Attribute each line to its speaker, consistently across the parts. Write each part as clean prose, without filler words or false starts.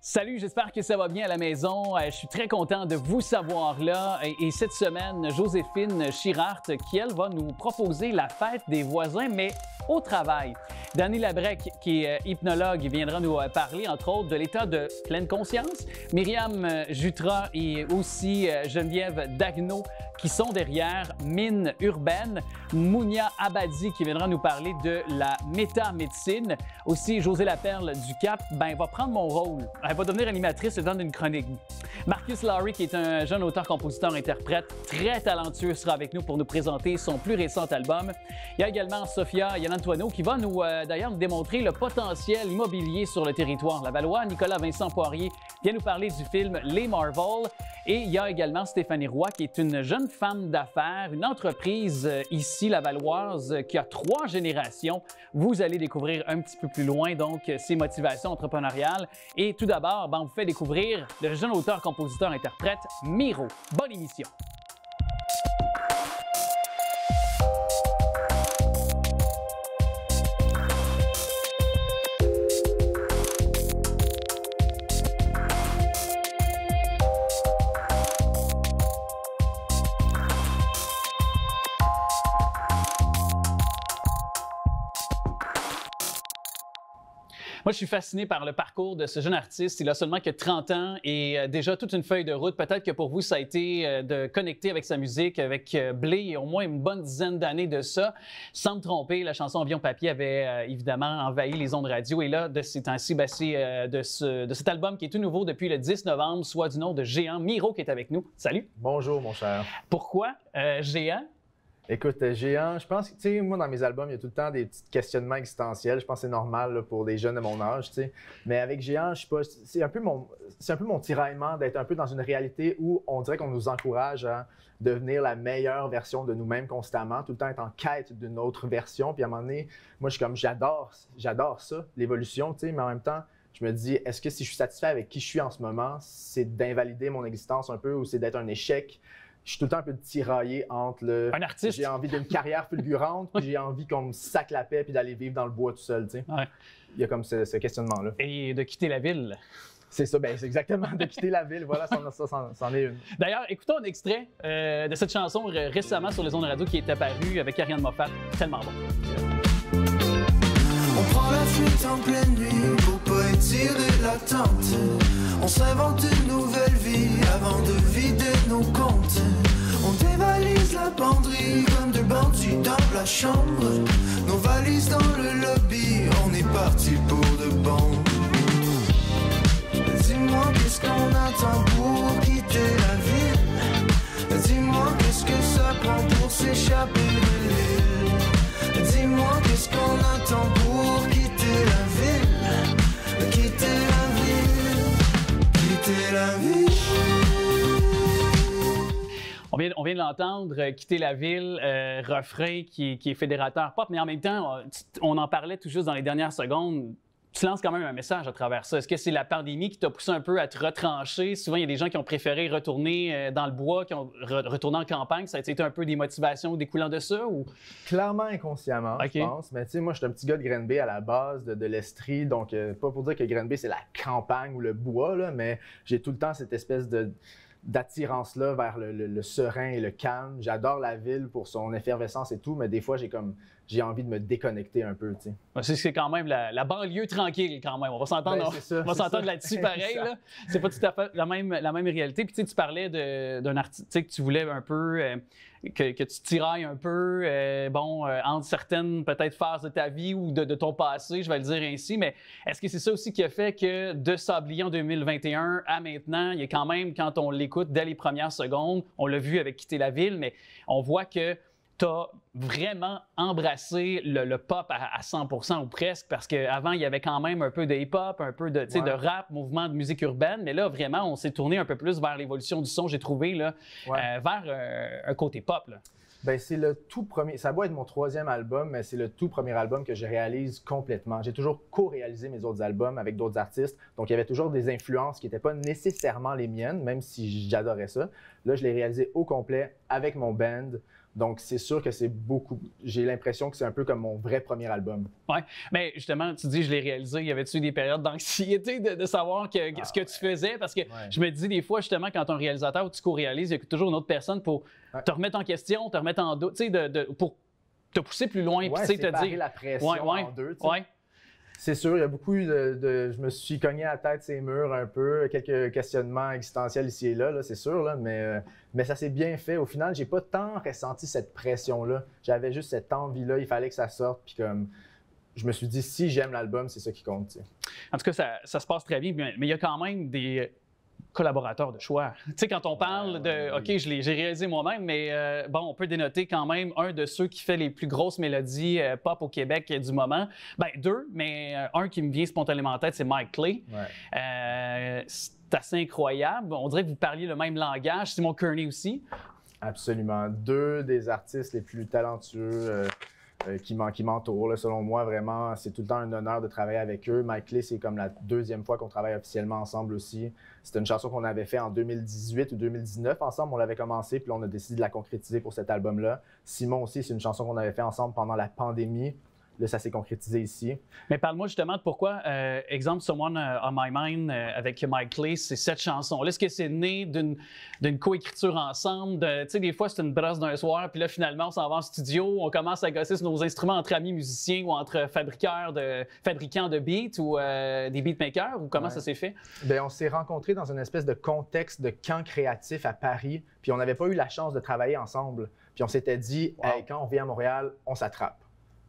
Speaker 1: Salut, j'espère que ça va bien à la maison. Je suis très content de vous savoir là. Et cette semaine, Joséphine Chirart, qui elle va nous proposer la fête des voisins, mais au travail. Danny Labrec, qui est hypnologue, viendra nous parler, entre autres, de l'état de pleine conscience. Myriam Jutras et aussi Geneviève Dagneau, qui sont derrière Mine Urbaine. Mounia Abadi, qui viendra nous parler de la métamédecine. Aussi, José Laperle du Cap, va prendre mon rôle. Elle va devenir animatrice dans une chronique. Marcus Lowry, qui est un jeune auteur, compositeur, interprète très talentueux, sera avec nous pour nous présenter son plus récent album. Il y a également Sophia Yanantuano qui va nous d'ailleurs nous démontrer le potentiel immobilier sur le territoire lavallois. Nicolas Vincent Poirier vient nous parler du film Les Marvel. Et il y a également Stéphanie Roy, qui est une jeune femme d'affaires, une entreprise ici lavalloise qui a 3 générations. Vous allez découvrir un petit peu plus loin donc ses motivations entrepreneuriales. Et tout d'abord, on vous fait découvrir le jeune auteur, compositeur, interprète Miro. Bonne émission! Moi, je suis fasciné par le parcours de ce jeune artiste. Il a seulement que 30 ans et déjà toute une feuille de route. Peut-être que pour vous, ça a été de connecter avec sa musique, avec Blé, et au moins une bonne dizaine d'années de ça. Sans me tromper, la chanson Avion Papier avait évidemment envahi les ondes radio. Et là, de ces temps-ci, c'est de cet album qui est tout nouveau depuis le 10 novembre, soit du nom de Géant. Miro qui est avec nous. Salut!
Speaker 2: Bonjour, mon cher.
Speaker 1: Pourquoi Géant?
Speaker 2: Écoute, Géant, je pense que, tu sais, moi, dans mes albums, il y a tout le temps des petits questionnements existentiels. Je pense que c'est normal là, pour des jeunes de mon âge, tu sais. Mais avec Géant, je sais pas, c'est un peu mon tiraillement d'être un peu dans une réalité où on dirait qu'on nous encourage à devenir la meilleure version de nous-mêmes constamment, tout le temps être en quête d'une autre version. Puis à un moment donné, moi, je suis comme, j'adore ça, l'évolution, tu sais, mais en même temps, je me dis, est-ce que si je suis satisfait avec qui je suis en ce moment, c'est d'invalider mon existence un peu ou c'est d'être un échec? Je suis tout le temps un peu tiraillé entre le...
Speaker 1: Un artiste.
Speaker 2: J'ai envie d'une carrière fulgurante, puis j'ai envie qu'on me sac la paix, puis d'aller vivre dans le bois tout seul, tu sais.
Speaker 1: Ouais.
Speaker 2: Il y a comme ce questionnement-là.
Speaker 1: Et de quitter la ville.
Speaker 2: C'est ça, c'est exactement de quitter la ville. Voilà, c'en est une.
Speaker 1: D'ailleurs, écoutons un extrait de cette chanson récemment sur les ondes radio qui est apparue avec Ariane Moffat. Tellement bon.
Speaker 3: On prend la fuite en pleine nuit pour pas étirer l'attente. On s'invente une nouvelle vie avant de vider nos comptes. On dévalise la penderie comme deux bandits dans la chambre. Nos valises dans le lobby, on est parti pour de bon. Dis-moi qu'est-ce qu'on attend pour quitter la ville. Dis-moi qu'est-ce que ça prend pour s'échapper de l'île. Dis-moi qu'est-ce qu'on attend pour quitter la ville. Quitter la ville. Quitter la ville.
Speaker 1: On vient de l'entendre, quitter la ville, refrain qui est fédérateur pop, mais en même temps, on en parlait tout juste dans les dernières secondes. Tu lances quand même un message à travers ça. Est-ce que c'est la pandémie qui t'a poussé un peu à te retrancher? Souvent, il y a des gens qui ont préféré retourner dans le bois, qui ont retourné en campagne. Ça a été un peu des motivations découlant de ça? Ou...
Speaker 2: Clairement inconsciemment,
Speaker 1: okay.
Speaker 2: Je pense. Mais tu sais, moi, je suis un petit gars de Granby à la base, de l'Estrie. Donc, pas pour dire que Granby, c'est la campagne ou le bois, là, mais j'ai tout le temps cette espèce d'attirance-là vers le serein et le calme. J'adore la ville pour son effervescence et tout, mais des fois, j'ai envie de me déconnecter un peu, tu sais.
Speaker 1: C'est quand même la banlieue tranquille, quand même. On va s'entendre là-dessus pareil. Là. C'est pas tout à fait la même réalité. Puis tu parlais d'un artiste que tu voulais un peu, que tu tirailles un peu, entre certaines peut-être phases de ta vie ou de ton passé, je vais le dire ainsi. Mais est-ce que c'est ça aussi qui a fait que de Sablier en 2021 à maintenant, il y a quand même, quand on l'écoute dès les premières secondes, on l'a vu avec Quitter la ville, mais on voit que tu as vraiment embrassé le pop à 100% ou presque, parce qu'avant, il y avait quand même un peu de hip-hop, un peu de rap, mouvement de musique urbaine, mais là, vraiment, on s'est tourné un peu plus vers l'évolution du son, j'ai trouvé, là, vers un côté pop. Là.
Speaker 2: C'est le tout premier, ça doit être mon 3e album, mais c'est le tout premier album que je réalise complètement. J'ai toujours co-réalisé mes autres albums avec d'autres artistes, donc il y avait toujours des influences qui n'étaient pas nécessairement les miennes, même si j'adorais ça. Là, je l'ai réalisé au complet avec mon band. Donc, c'est sûr que c'est beaucoup. J'ai l'impression que c'est un peu comme mon vrai premier album.
Speaker 1: Oui, mais justement, tu dis, je l'ai réalisé. Y avait-tu des périodes d'anxiété de savoir ce que tu faisais? Parce que je me dis des fois, justement, quand un réalisateur ou tu co-réalises, il y a toujours une autre personne pour te remettre en question, te remettre en doute, tu sais, pour te pousser plus loin.
Speaker 2: Ouais,
Speaker 1: puis te dire
Speaker 2: la pression en deux.
Speaker 1: Ouais.
Speaker 2: C'est sûr, il y a beaucoup je me suis cogné à la tête ces murs un peu, quelques questionnements existentiels ici et là c'est sûr, là, mais ça s'est bien fait. Au final, j'ai pas tant ressenti cette pression-là. J'avais juste cette envie-là, il fallait que ça sorte. Puis comme, je me suis dit, si j'aime l'album, c'est ça qui compte. T'sais.
Speaker 1: En tout cas, ça se passe très bien, mais il y a quand même des collaborateurs de choix. Tu sais, quand on parle de « OK, j'ai réalisé moi-même », mais bon, on peut dénoter quand même un de ceux qui fait les plus grosses mélodies pop au Québec du moment. Bien, deux, mais un qui me vient spontanément en tête, c'est Mike Clay.
Speaker 2: Ouais.
Speaker 1: C'est assez incroyable. On dirait que vous parliez le même langage. Simon Kearney aussi.
Speaker 2: Absolument. Deux des artistes les plus talentueux qui m'entourent. Là, selon moi, vraiment, c'est tout le temps un honneur de travailler avec eux. Mike Clay, c'est comme la deuxième fois qu'on travaille officiellement ensemble aussi. C'était une chanson qu'on avait fait en 2018 ou 2019 ensemble. On l'avait commencé, puis on a décidé de la concrétiser pour cet album-là. Simon aussi, c'est une chanson qu'on avait fait ensemble pendant la pandémie. Là, ça s'est concrétisé ici. Mais
Speaker 1: parle-moi justement de pourquoi, exemple, Someone on My Mind avec Mike Clay, c'est cette chanson-là. Est-ce que c'est né d'une coécriture ensemble? Tu sais, des fois, c'est une brosse d'un soir, puis là, finalement, on s'en va en studio, on commence à gosser sur nos instruments entre amis musiciens ou entre fabricants de beats ou des beatmakers, ou comment ça s'est fait?
Speaker 2: Bien, on s'est rencontrés dans une espèce de contexte de camp créatif à Paris, puis on n'avait pas eu la chance de travailler ensemble. Puis on s'était dit, hey, quand on vient à Montréal, on s'attrape.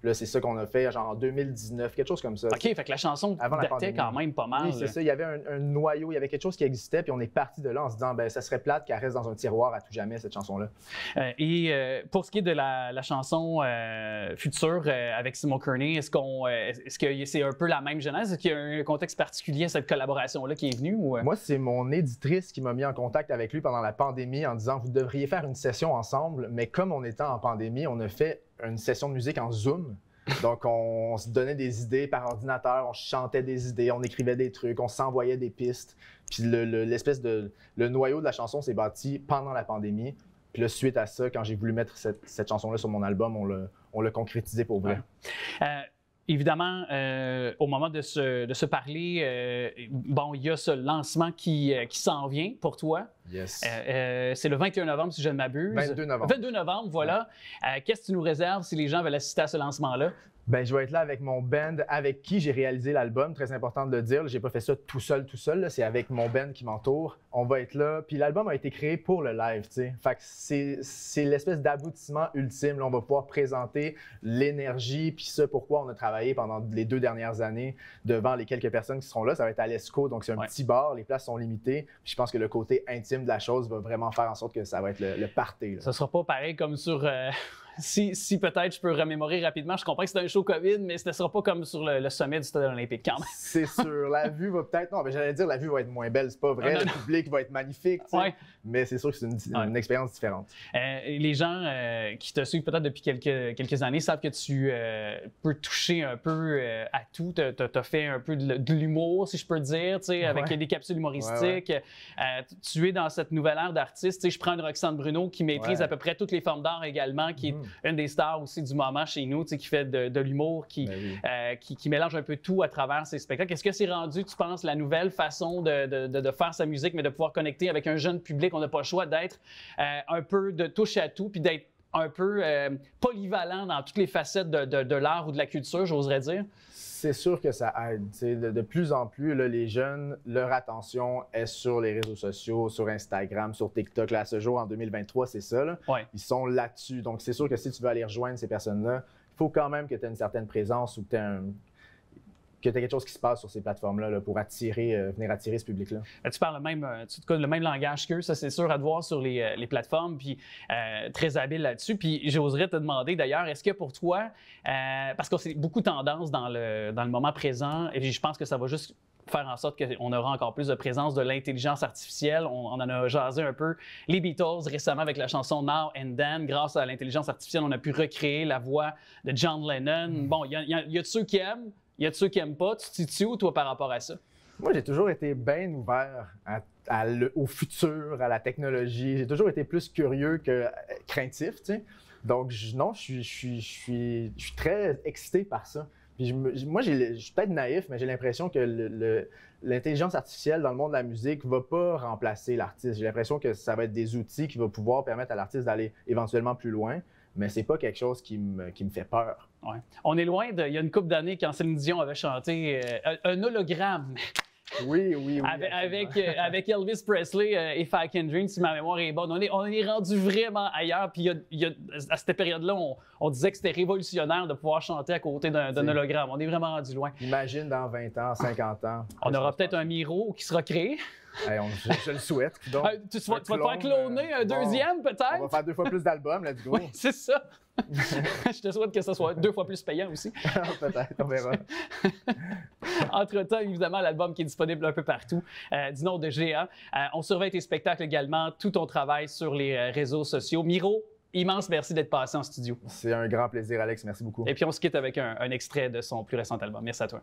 Speaker 2: Là, c'est ça qu'on a fait, genre en 2019, quelque chose comme ça.
Speaker 1: OK, fait que la chanson datait quand même pas mal.
Speaker 2: Oui, c'est ça. Il y avait un noyau, il y avait quelque chose qui existait, puis on est parti de là en se disant, ben ça serait plate qu'elle reste dans un tiroir à tout jamais, cette chanson-là.
Speaker 1: Pour ce qui est de la chanson future avec Simon Kearney, est-ce que c'est un peu la même genèse? Est-ce qu'il y a un contexte particulier à cette collaboration-là qui est venue? Ou...
Speaker 2: Moi, c'est mon éditrice qui m'a mis en contact avec lui pendant la pandémie en disant, vous devriez faire une session ensemble, mais comme on était en pandémie, on a fait une session de musique en Zoom. Donc, on se donnait des idées par ordinateur, on chantait des idées, on écrivait des trucs, on s'envoyait des pistes. Puis le noyau de la chanson s'est bâti pendant la pandémie. Puis là, suite à ça, quand j'ai voulu mettre cette chanson-là sur mon album, on l'a concrétisé pour vrai.
Speaker 1: Évidemment, au moment de se parler, bon, il y a ce lancement qui s'en vient pour toi.
Speaker 2: Yes.
Speaker 1: C'est le 21 novembre, si je ne m'abuse.
Speaker 2: 22 novembre.
Speaker 1: 22 novembre, voilà. Qu'est-ce que tu nous réserves si les gens veulent assister à ce lancement-là?
Speaker 2: Ben, je vais être là avec mon band avec qui j'ai réalisé l'album. Très important de le dire. J'ai pas fait ça tout seul. C'est avec mon band qui m'entoure. On va être là. Puis l'album a été créé pour le live, tu sais. Fait que c'est l'espèce d'aboutissement ultime. Là, on va pouvoir présenter l'énergie puis ce pourquoi on a travaillé pendant les 2 dernières années devant les quelques personnes qui seront là. Ça va être à l'Esco, donc c'est un petit bar. Les places sont limitées. Puis je pense que le côté intime de la chose va vraiment faire en sorte que ça va être le party. Là.
Speaker 1: Ça sera pas pareil comme sur... Si peut-être je peux remémorer rapidement, je comprends que c'est un show COVID, mais ce ne sera pas comme sur le sommet du Stade olympique quand même.
Speaker 2: C'est sûr. La vue va peut-être... Non, mais j'allais dire la vue va être moins belle, c'est pas vrai. Le public va être magnifique, tu sais. Mais c'est sûr que c'est une expérience différente.
Speaker 1: Les gens qui te suivent peut-être depuis quelques années savent que tu peux toucher un peu à tout. Tu as fait un peu de l'humour, si je peux dire, tu sais, avec des capsules humoristiques. Tu es dans cette nouvelle ère d'artiste. Tu sais, je prends une Roxane Bruno qui maîtrise à peu près toutes les formes d'art également, qui est une des stars aussi du moment chez nous, tu sais, qui fait de l'humour, qui mélange un peu tout à travers ses spectacles. Est-ce que c'est rendu, tu penses, la nouvelle façon de faire sa musique, mais de pouvoir connecter avec un jeune public? On n'a pas le choix d'être un peu de touche à tout, puis d'être un peu polyvalent dans toutes les facettes de l'art ou de la culture, j'oserais dire?
Speaker 2: C'est sûr que ça aide. De plus en plus, là, les jeunes, leur attention est sur les réseaux sociaux, sur Instagram, sur TikTok. Là, à ce jour, en 2023, c'est ça. Là. Ils sont là-dessus. Donc, c'est sûr que si tu veux aller rejoindre ces personnes-là, il faut quand même que tu aies une certaine présence ou que tu aies quelque chose qui se passe sur ces plateformes-là là, pour venir attirer ce public-là. Tu
Speaker 1: parles le même langage qu'eux, ça c'est sûr à te voir sur les plateformes, puis très habile là-dessus. Puis j'oserais te demander d'ailleurs, est-ce que pour toi, parce que c'est beaucoup tendance dans le moment présent, et je pense que ça va juste faire en sorte qu'on aura encore plus de présence de l'intelligence artificielle. On en a jasé un peu. Les Beatles, récemment, avec la chanson Now and Then, grâce à l'intelligence artificielle, on a pu recréer la voix de John Lennon. Bon, il y a de ceux qui aiment, il y a de ceux qui n'aiment pas. Tu te situes où, toi, par rapport à ça?
Speaker 2: Moi, j'ai toujours été bien ouvert au futur, à la technologie. J'ai toujours été plus curieux que craintif, tu sais. Donc, non, je suis très excité par ça. Puis moi, je suis peut-être naïf, mais j'ai l'impression que l'intelligence artificielle dans le monde de la musique ne va pas remplacer l'artiste. J'ai l'impression que ça va être des outils qui vont pouvoir permettre à l'artiste d'aller éventuellement plus loin, mais c'est pas quelque chose qui me fait peur.
Speaker 1: Ouais. On est loin il y a une couple d'années quand Céline Dion avait chanté un hologramme.
Speaker 2: Oui.
Speaker 1: Avec Elvis Presley, If I Can Dream, si ma mémoire est bonne. On est rendu vraiment ailleurs. Puis à cette période-là, on disait que c'était révolutionnaire de pouvoir chanter à côté d'un hologramme. On est vraiment rendu loin.
Speaker 2: Imagine dans 20 ans, 50 ans.
Speaker 1: On aura peut-être un Miro qui sera créé.
Speaker 2: Hey, je le souhaite. Donc,
Speaker 1: tu vas te faire cloner un deuxième, peut-être?
Speaker 2: On va faire 2 fois plus d'albums, let's go.
Speaker 1: Oui, c'est ça. Je te souhaite que ce soit 2 fois plus payant aussi.
Speaker 2: Peut-être, on verra.
Speaker 1: Entre-temps, évidemment, l'album qui est disponible un peu partout, du nom de Géant. On surveille tes spectacles également, tout ton travail sur les réseaux sociaux. Miro, immense merci d'être passé en studio.
Speaker 2: C'est un grand plaisir, Alex. Merci beaucoup.
Speaker 1: Et puis, on se quitte avec un extrait de son plus récent album. Merci à toi.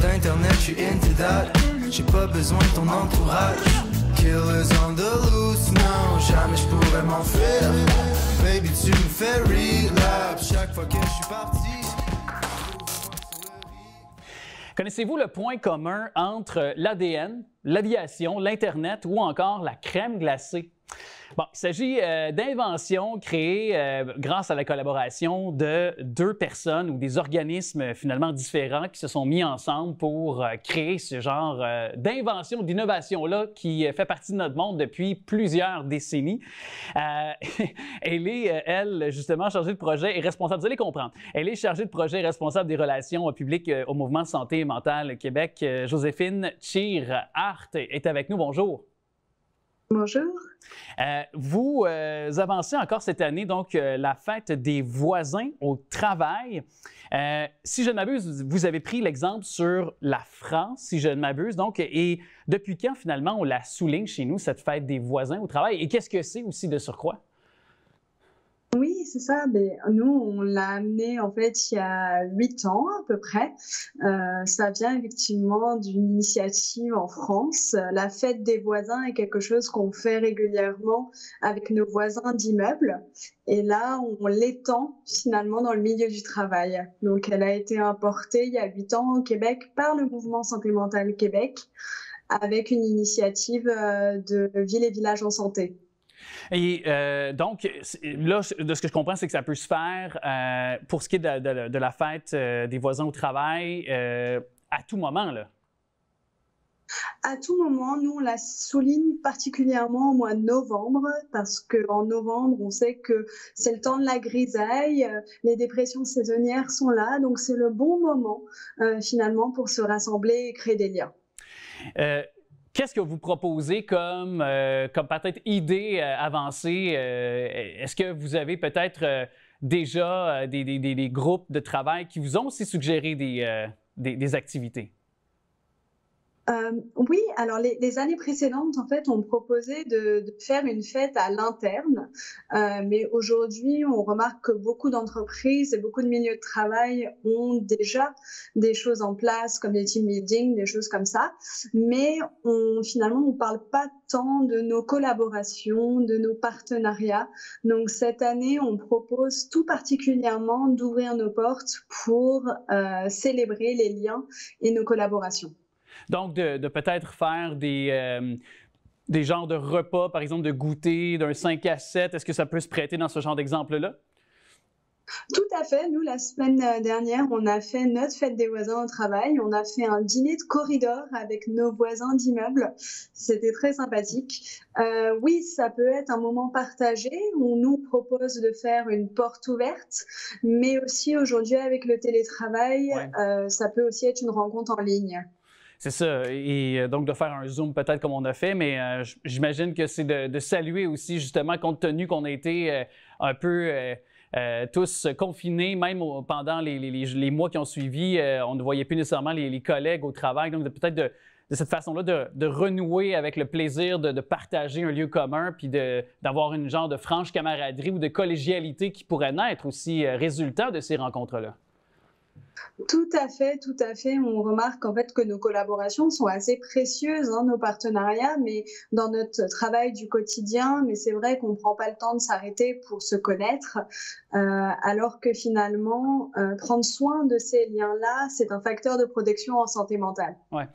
Speaker 3: Internet, je suis into that. J'ai pas besoin de ton entourage. Killers on the loose, non, jamais je pourrais m'enfuir. Baby, tu me fais relapse chaque fois que je suis parti.
Speaker 1: Connaissez-vous le point commun entre l'ADN, l'aviation, l'Internet ou encore la crème glacée? Bon, il s'agit d'inventions créées grâce à la collaboration de 2 personnes ou des organismes finalement différents qui se sont mis ensemble pour créer ce genre d'invention, d'innovation-là qui fait partie de notre monde depuis plusieurs décennies. Elle est, elle, justement, chargée de projet et responsable, vous allez comprendre, elle est chargée de projet et responsable des relations publiques au Mouvement Santé mentale Québec. Joséphine Tschir-Hart est avec nous. Bonjour.
Speaker 4: Bonjour.
Speaker 1: Vous avancez encore cette année, donc, la fête des voisins au travail. Si je ne m'abuse, vous avez pris l'exemple sur la France, si je ne m'abuse. Donc, et depuis quand, finalement, on la souligne chez nous, cette fête des voisins au travail? Et qu'est-ce que c'est aussi de surcroît?
Speaker 4: Oui, c'est ça. Mais nous, on l'a amené en fait il y a 8 ans à peu près. Ça vient effectivement d'une initiative en France. La fête des voisins est quelque chose qu'on fait régulièrement avec nos voisins d'immeubles. Et là, on l'étend finalement dans le milieu du travail. Donc, elle a été importée il y a 8 ans au Québec par le Mouvement Santé mentale Québec avec une initiative de Villes et Villages en santé.
Speaker 1: Et donc, là, de ce que je comprends, c'est que ça peut se faire pour ce qui est de la fête des voisins au travail à tout moment, là.
Speaker 4: À tout moment, nous, on la souligne particulièrement au mois de novembre parce qu'en novembre, on sait que c'est le temps de la grisaille, les dépressions saisonnières sont là, donc c'est le bon moment finalement pour se rassembler et créer des liens.
Speaker 1: Qu'est-ce que vous proposez comme peut-être idée avancée? Est-ce que vous avez peut-être déjà des groupes de travail qui vous ont aussi suggéré des activités?
Speaker 4: Oui, alors les années précédentes, en fait, on proposait de faire une fête à l'interne, mais aujourd'hui, on remarque que beaucoup d'entreprises et beaucoup de milieux de travail ont déjà des choses en place, comme des team building, des choses comme ça, mais finalement, on ne parle pas tant de nos collaborations, de nos partenariats. Donc, cette année, on propose tout particulièrement d'ouvrir nos portes pour célébrer les liens et nos collaborations.
Speaker 1: Donc, de peut-être faire des genres de repas, par exemple, de goûter d'un 5 à 7. Est-ce que ça peut se prêter dans ce genre d'exemple-là?
Speaker 4: Tout à fait. Nous, la semaine dernière, on a fait notre fête des voisins au travail. On a fait un dîner de corridor avec nos voisins d'immeubles. C'était très sympathique. Oui, ça peut être un moment partagé. On nous propose de faire une porte ouverte, mais aussi aujourd'hui, avec le télétravail, ça peut aussi être une rencontre en ligne.
Speaker 1: C'est ça. Et donc, de faire un Zoom peut-être comme on a fait, mais j'imagine que c'est de saluer aussi, justement, compte tenu qu'on a été un peu tous confinés, même pendant les mois qui ont suivi, on ne voyait plus nécessairement les collègues au travail. Donc, peut-être de cette façon-là, de renouer avec le plaisir de partager un lieu commun, puis d'avoir une genre de franche camaraderie ou de collégialité qui pourrait naître aussi résultat de ces rencontres-là.
Speaker 4: Tout à fait, tout à fait. On remarque en fait que nos collaborations sont assez précieuses, hein, nos partenariats, mais dans notre travail du quotidien. Mais c'est vrai qu'on ne prend pas le temps de s'arrêter pour se connaître, alors que finalement, prendre soin de ces liens-là, c'est un facteur de protection en santé mentale.
Speaker 1: Ouais.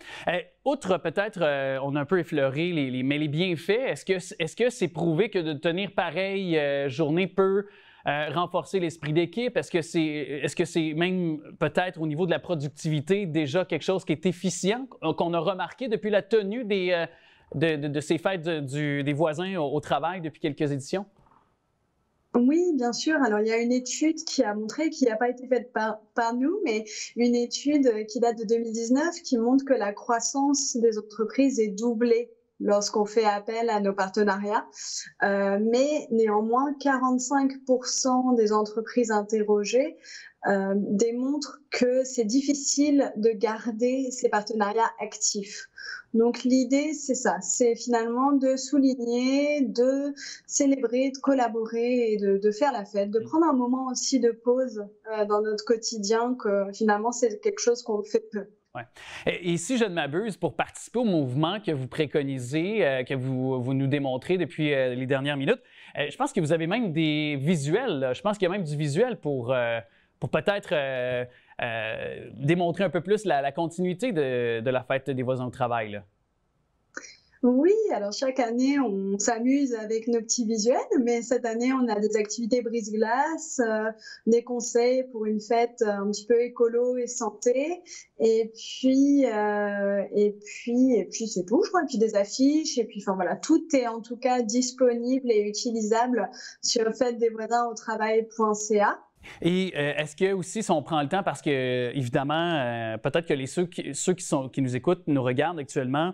Speaker 1: Outre peut-être, on a un peu effleuré mais les bienfaits, est-ce que c'est prouvé que de tenir pareille journée peut renforcer l'esprit d'équipe? Est-ce que c'est même peut-être au niveau de la productivité déjà quelque chose qui est efficient, qu'on a remarqué depuis la tenue de ces fêtes des voisins au travail depuis quelques éditions?
Speaker 4: Oui, bien sûr. Alors, il y a une étude qui a montré, qui n'a pas été faite par nous, mais une étude qui date de 2019 qui montre que la croissance des entreprises est doublée lorsqu'on fait appel à nos partenariats. Mais néanmoins, 45% des entreprises interrogées démontrent que c'est difficile de garder ces partenariats actifs. Donc l'idée, c'est ça, c'est finalement de souligner, de célébrer, de collaborer et de faire la fête, de prendre un moment aussi de pause dans notre quotidien, que finalement c'est quelque chose qu'on fait peu.
Speaker 1: Ouais. Et si je ne m'abuse, pour participer au mouvement que vous préconisez, que vous nous démontrez depuis les dernières minutes, je pense que vous avez même des visuels, là. Je pense qu'il y a même du visuel pour peut-être démontrer un peu plus la continuité de la fête des voisins au travail, là.
Speaker 4: Oui, alors chaque année, on s'amuse avec nos petits visuels, mais cette année, on a des activités brise-glace, des conseils pour une fête un petit peu écolo et santé, et puis c'est tout, je crois, et puis des affiches, et puis enfin voilà, tout est en tout cas disponible et utilisable sur fêtedesvoisinsautravail.ca.
Speaker 1: Et est-ce que aussi, si on prend le temps, parce que évidemment, peut-être que ceux qui nous écoutent, nous regardent actuellement,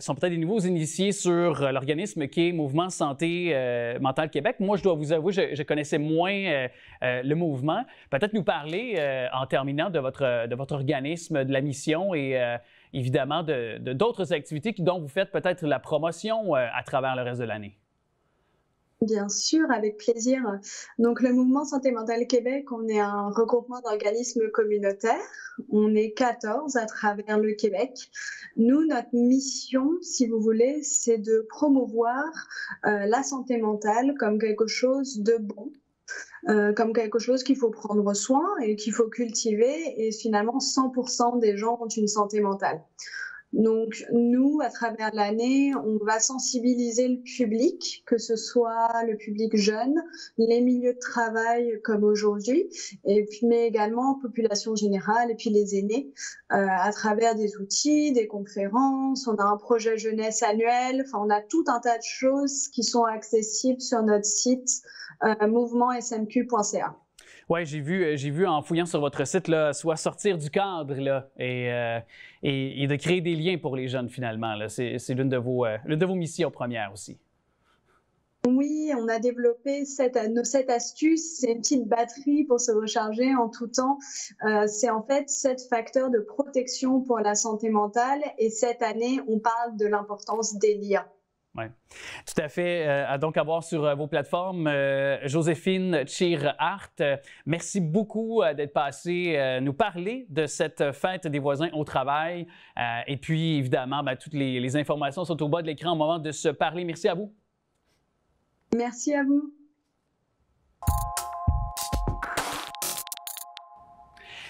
Speaker 1: sont peut-être des nouveaux initiés sur l'organisme qui est Mouvement Santé Mentale Québec. Moi, je dois vous avouer, je connaissais moins le mouvement. Peut-être nous parler, en terminant, de votre organisme, de la mission et évidemment d'autres activités dont vous faites peut-être la promotion à travers le reste de l'année.
Speaker 4: Bien sûr, avec plaisir. Donc, le Mouvement Santé Mentale Québec, on est un regroupement d'organismes communautaires. On est 14 à travers le Québec. Nous, notre mission, si vous voulez, c'est de promouvoir la santé mentale comme quelque chose de bon, comme quelque chose qu'il faut prendre soin et qu'il faut cultiver. Et finalement, 100% des gens ont une santé mentale. Donc, nous, à travers l'année, on va sensibiliser le public, que ce soit le public jeune, les milieux de travail comme aujourd'hui, et puis, mais également population générale et puis les aînés, à travers des outils, des conférences. On a un projet jeunesse annuel. Enfin, on a tout un tas de choses qui sont accessibles sur notre site mouvementsmq.ca.
Speaker 1: Oui, j'ai vu en fouillant sur votre site, là, soit sortir du cadre là, et de créer des liens pour les jeunes finalement. C'est l'une de vos missions premières aussi.
Speaker 4: Oui, on a développé cette astuce, c'est une petite batterie pour se recharger en tout temps. C'est en fait 7 facteurs de protection pour la santé mentale et cette année, on parle de l'importance des liens.
Speaker 1: Oui, tout à fait. Donc, à voir sur vos plateformes. Joséphine Tschir-Hart, merci beaucoup d'être passée nous parler de cette fête des voisins au travail. Et puis, évidemment, toutes les informations sont au bas de l'écran au moment de se parler. Merci à vous.
Speaker 4: Merci à vous.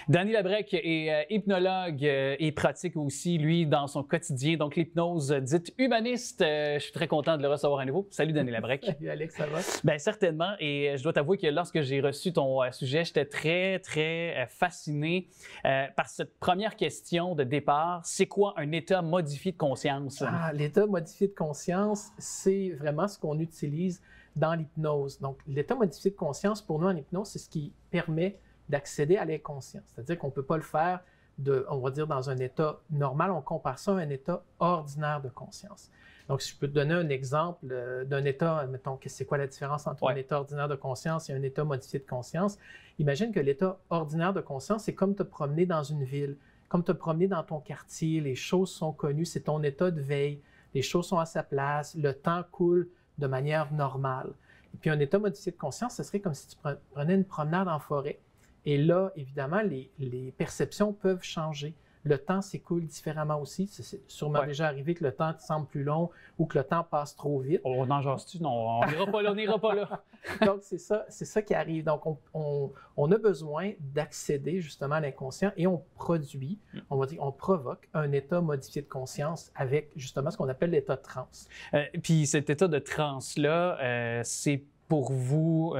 Speaker 1: Danny Labrec est hypnologue et pratique aussi, lui, dans son quotidien, donc l'hypnose dite humaniste. Je suis très content de le recevoir à nouveau. Salut, Danny Labrec.
Speaker 2: Salut, Alex, ça va?
Speaker 1: Bien, certainement. Et je dois t'avouer que lorsque j'ai reçu ton sujet, j'étais très, très fasciné par cette première question de départ. C'est quoi un état modifié de conscience?
Speaker 5: L'état modifié de conscience, c'est vraiment ce qu'on utilise dans l'hypnose. Donc, l'état modifié de conscience, pour nous en hypnose, c'est ce qui permet d'accéder à l'inconscient. C'est-à-dire qu'on ne peut pas le faire, on va dire, dans un état normal. On compare ça à un état ordinaire de conscience. Donc, si je peux te donner un exemple d'un état, mettons, c'est quoi la différence entre un état ordinaire de conscience et un état modifié de conscience? Imagine que l'état ordinaire de conscience, c'est comme te promener dans une ville, comme te promener dans ton quartier, les choses sont connues, c'est ton état de veille, les choses sont à sa place, le temps coule de manière normale. Et puis, un état modifié de conscience, ce serait comme si tu prenais une promenade en forêt. Et là, évidemment, les perceptions peuvent changer. Le temps s'écoule différemment aussi. C'est sûrement déjà arrivé que le temps semble plus long ou que le temps passe trop vite.
Speaker 1: On en jase-tu? Non, on n'ira pas là, on n'ira pas là.
Speaker 5: Donc, c'est ça qui arrive. Donc, on a besoin d'accéder justement à l'inconscient et on produit, on va dire, on provoque un état modifié de conscience avec justement ce qu'on appelle l'état de transe.
Speaker 1: Puis cet état de transe-là, c'est pour vous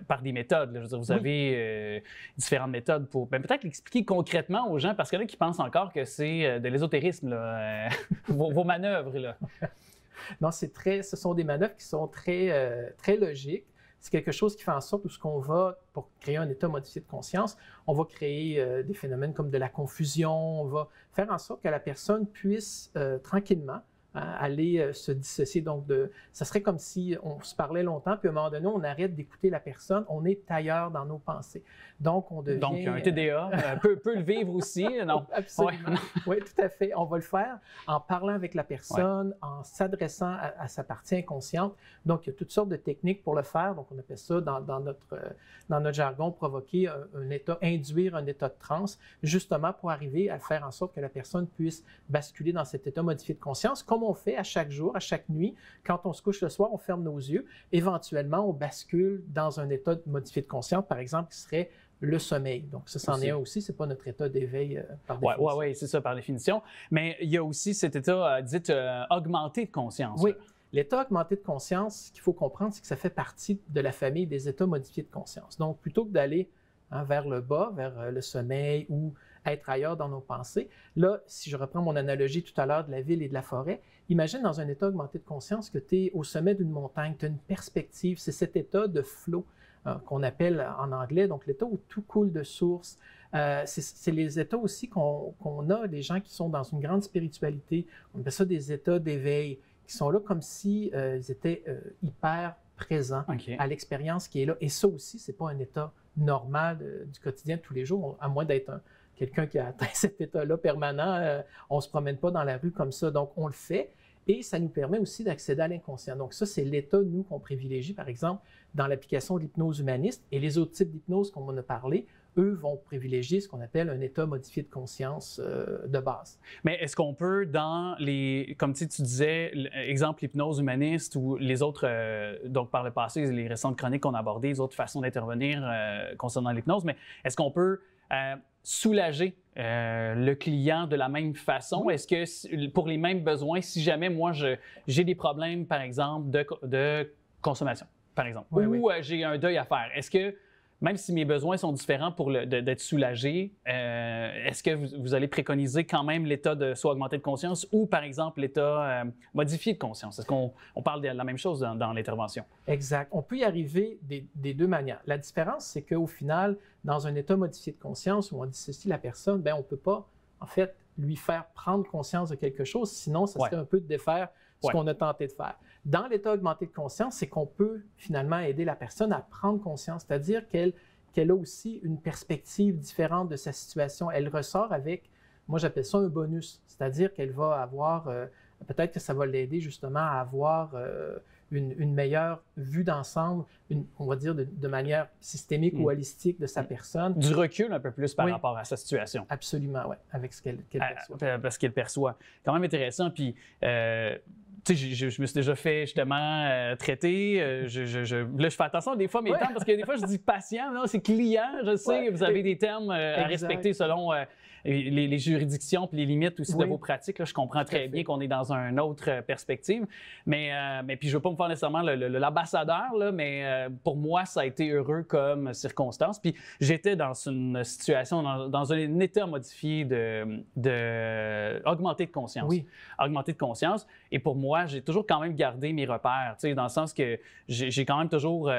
Speaker 1: par des méthodes. Là. Je veux dire, vous avez différentes méthodes pour peut-être l'expliquer concrètement aux gens, parce qu'il y en a qui pensent encore que c'est de l'ésotérisme, là, vos manœuvres. Là.
Speaker 5: Non, ce sont des manœuvres qui sont très, très logiques. C'est quelque chose qui fait en sorte où ce qu'on va, pour créer un état modifié de conscience, on va créer des phénomènes comme de la confusion, on va faire en sorte que la personne puisse tranquillement aller se dissocier. Donc, ça serait comme si on se parlait longtemps, puis à un moment donné, on arrête d'écouter la personne, on est ailleurs dans nos pensées. Donc, on devient...
Speaker 1: Donc, un TDA peut le vivre aussi, non?
Speaker 5: Absolument. Oui, tout à fait. On va le faire en parlant avec la personne, en s'adressant à sa partie inconsciente. Donc, il y a toutes sortes de techniques pour le faire. Donc, on appelle ça, dans notre jargon, provoquer un état, induire un état de transe, justement pour arriver à faire en sorte que la personne puisse basculer dans cet état modifié de conscience, comme on fait à chaque jour, à chaque nuit. Quand on se couche le soir, on ferme nos yeux. Éventuellement, on bascule dans un état modifié de conscience, par exemple, qui serait le sommeil. Donc, ça, c'en est un aussi. Ce n'est pas notre état d'éveil par définition.
Speaker 1: Oui, c'est ça, par définition. Mais il y a aussi cet état, dit, augmenté de conscience.
Speaker 5: Oui. L'état augmenté de conscience, ce qu'il faut comprendre, c'est que ça fait partie de la famille des états modifiés de conscience. Donc, plutôt que d'aller vers le bas, vers le sommeil ou être ailleurs dans nos pensées, là, si je reprends mon analogie tout à l'heure de la ville et de la forêt, imagine dans un état augmenté de conscience que tu es au sommet d'une montagne, tu as une perspective, c'est cet état de flow qu'on appelle en anglais, donc l'état où tout coule de source. C'est les états aussi qu'on a, des gens qui sont dans une grande spiritualité, on appelle ça des états d'éveil, qui sont là comme si ils étaient hyper présents à l'expérience qui est là. Et ça aussi, ce n'est pas un état normal du quotidien de tous les jours, à moins d'être quelqu'un qui a atteint cet état-là permanent. On ne se promène pas dans la rue comme ça, donc on le fait. Et ça nous permet aussi d'accéder à l'inconscient. Donc ça, c'est l'état, nous, qu'on privilégie, par exemple, dans l'application de l'hypnose humaniste. Et les autres types d'hypnose qu'on en a parlé, eux vont privilégier ce qu'on appelle un état modifié de conscience de base.
Speaker 1: Mais est-ce qu'on peut, dans les... Comme tu disais, exemple, l'hypnose humaniste ou les autres, donc par le passé, les récentes chroniques qu'on a abordées, les autres façons d'intervenir concernant l'hypnose, mais est-ce qu'on peut soulager le client de la même façon? Oui. Est-ce que pour les mêmes besoins, si jamais moi j'ai des problèmes, par exemple, de consommation, par exemple, ou j'ai un deuil à faire, est-ce que même si mes besoins sont différents pour d'être soulagé, est-ce que vous allez préconiser quand même l'état de soit augmenté de conscience ou, par exemple, l'état modifié de conscience? Est-ce qu'on parle de la même chose dans l'intervention?
Speaker 5: Exact. On peut y arriver des deux manières. La différence, c'est qu'au final, dans un état modifié de conscience où on dissocie la personne, on ne peut pas, en fait, lui faire prendre conscience de quelque chose, sinon, ça serait un peu de défaire ce qu'on a tenté de faire. Dans l'état augmenté de conscience, c'est qu'on peut finalement aider la personne à prendre conscience, c'est-à-dire qu'elle a aussi une perspective différente de sa situation. Elle ressort avec, moi j'appelle ça un bonus, c'est-à-dire qu'elle va avoir, peut-être que ça va l'aider justement à avoir une meilleure vue d'ensemble, on va dire de manière systémique ou holistique de sa personne.
Speaker 1: Du recul un peu plus par rapport à sa situation.
Speaker 5: Absolument, oui, avec ce qu'elle perçoit.
Speaker 1: Parce qu'elle perçoit. Quand même intéressant, puis... tu sais, je me suis déjà fait justement traiter. Là, je fais attention des fois mes termes parce que des fois, je dis patient, non, c'est client. Je sais, vous avez des termes à respecter selon les juridictions puis les limites aussi de vos pratiques. Là, je comprends très bien qu'on est dans une autre perspective. Mais puis, je ne veux pas me faire nécessairement l'ambassadeur, là, mais pour moi, ça a été heureux comme circonstance. Puis, j'étais dans une situation, dans un état modifié augmenté de conscience. Oui. Augmenté de conscience. Et pour moi, j'ai toujours quand même gardé mes repères, dans le sens que j'ai quand même toujours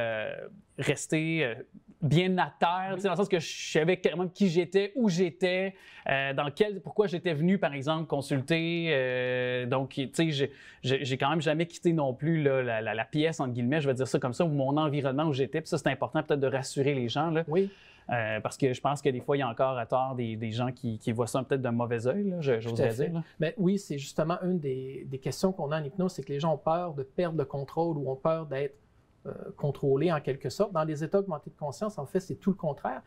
Speaker 1: resté bien à terre, dans le sens que je savais clairement qui j'étais, où j'étais, pourquoi j'étais venu, par exemple, consulter. Donc, tu sais, j'ai quand même jamais quitté non plus là, la pièce, entre guillemets, je vais dire ça comme ça, ou mon environnement où j'étais. Puis ça, c'est important peut-être de rassurer les gens. Là.
Speaker 5: Oui.
Speaker 1: Parce que je pense que des fois, il y a encore à tort des gens qui voient ça peut-être d'un mauvais œil, j'oserais dire. Là.
Speaker 5: Mais oui, c'est justement une des questions qu'on a en hypnose, c'est que les gens ont peur de perdre le contrôle ou ont peur d'être contrôler en quelque sorte. Dans les états augmentés de conscience, en fait, c'est tout le contraire.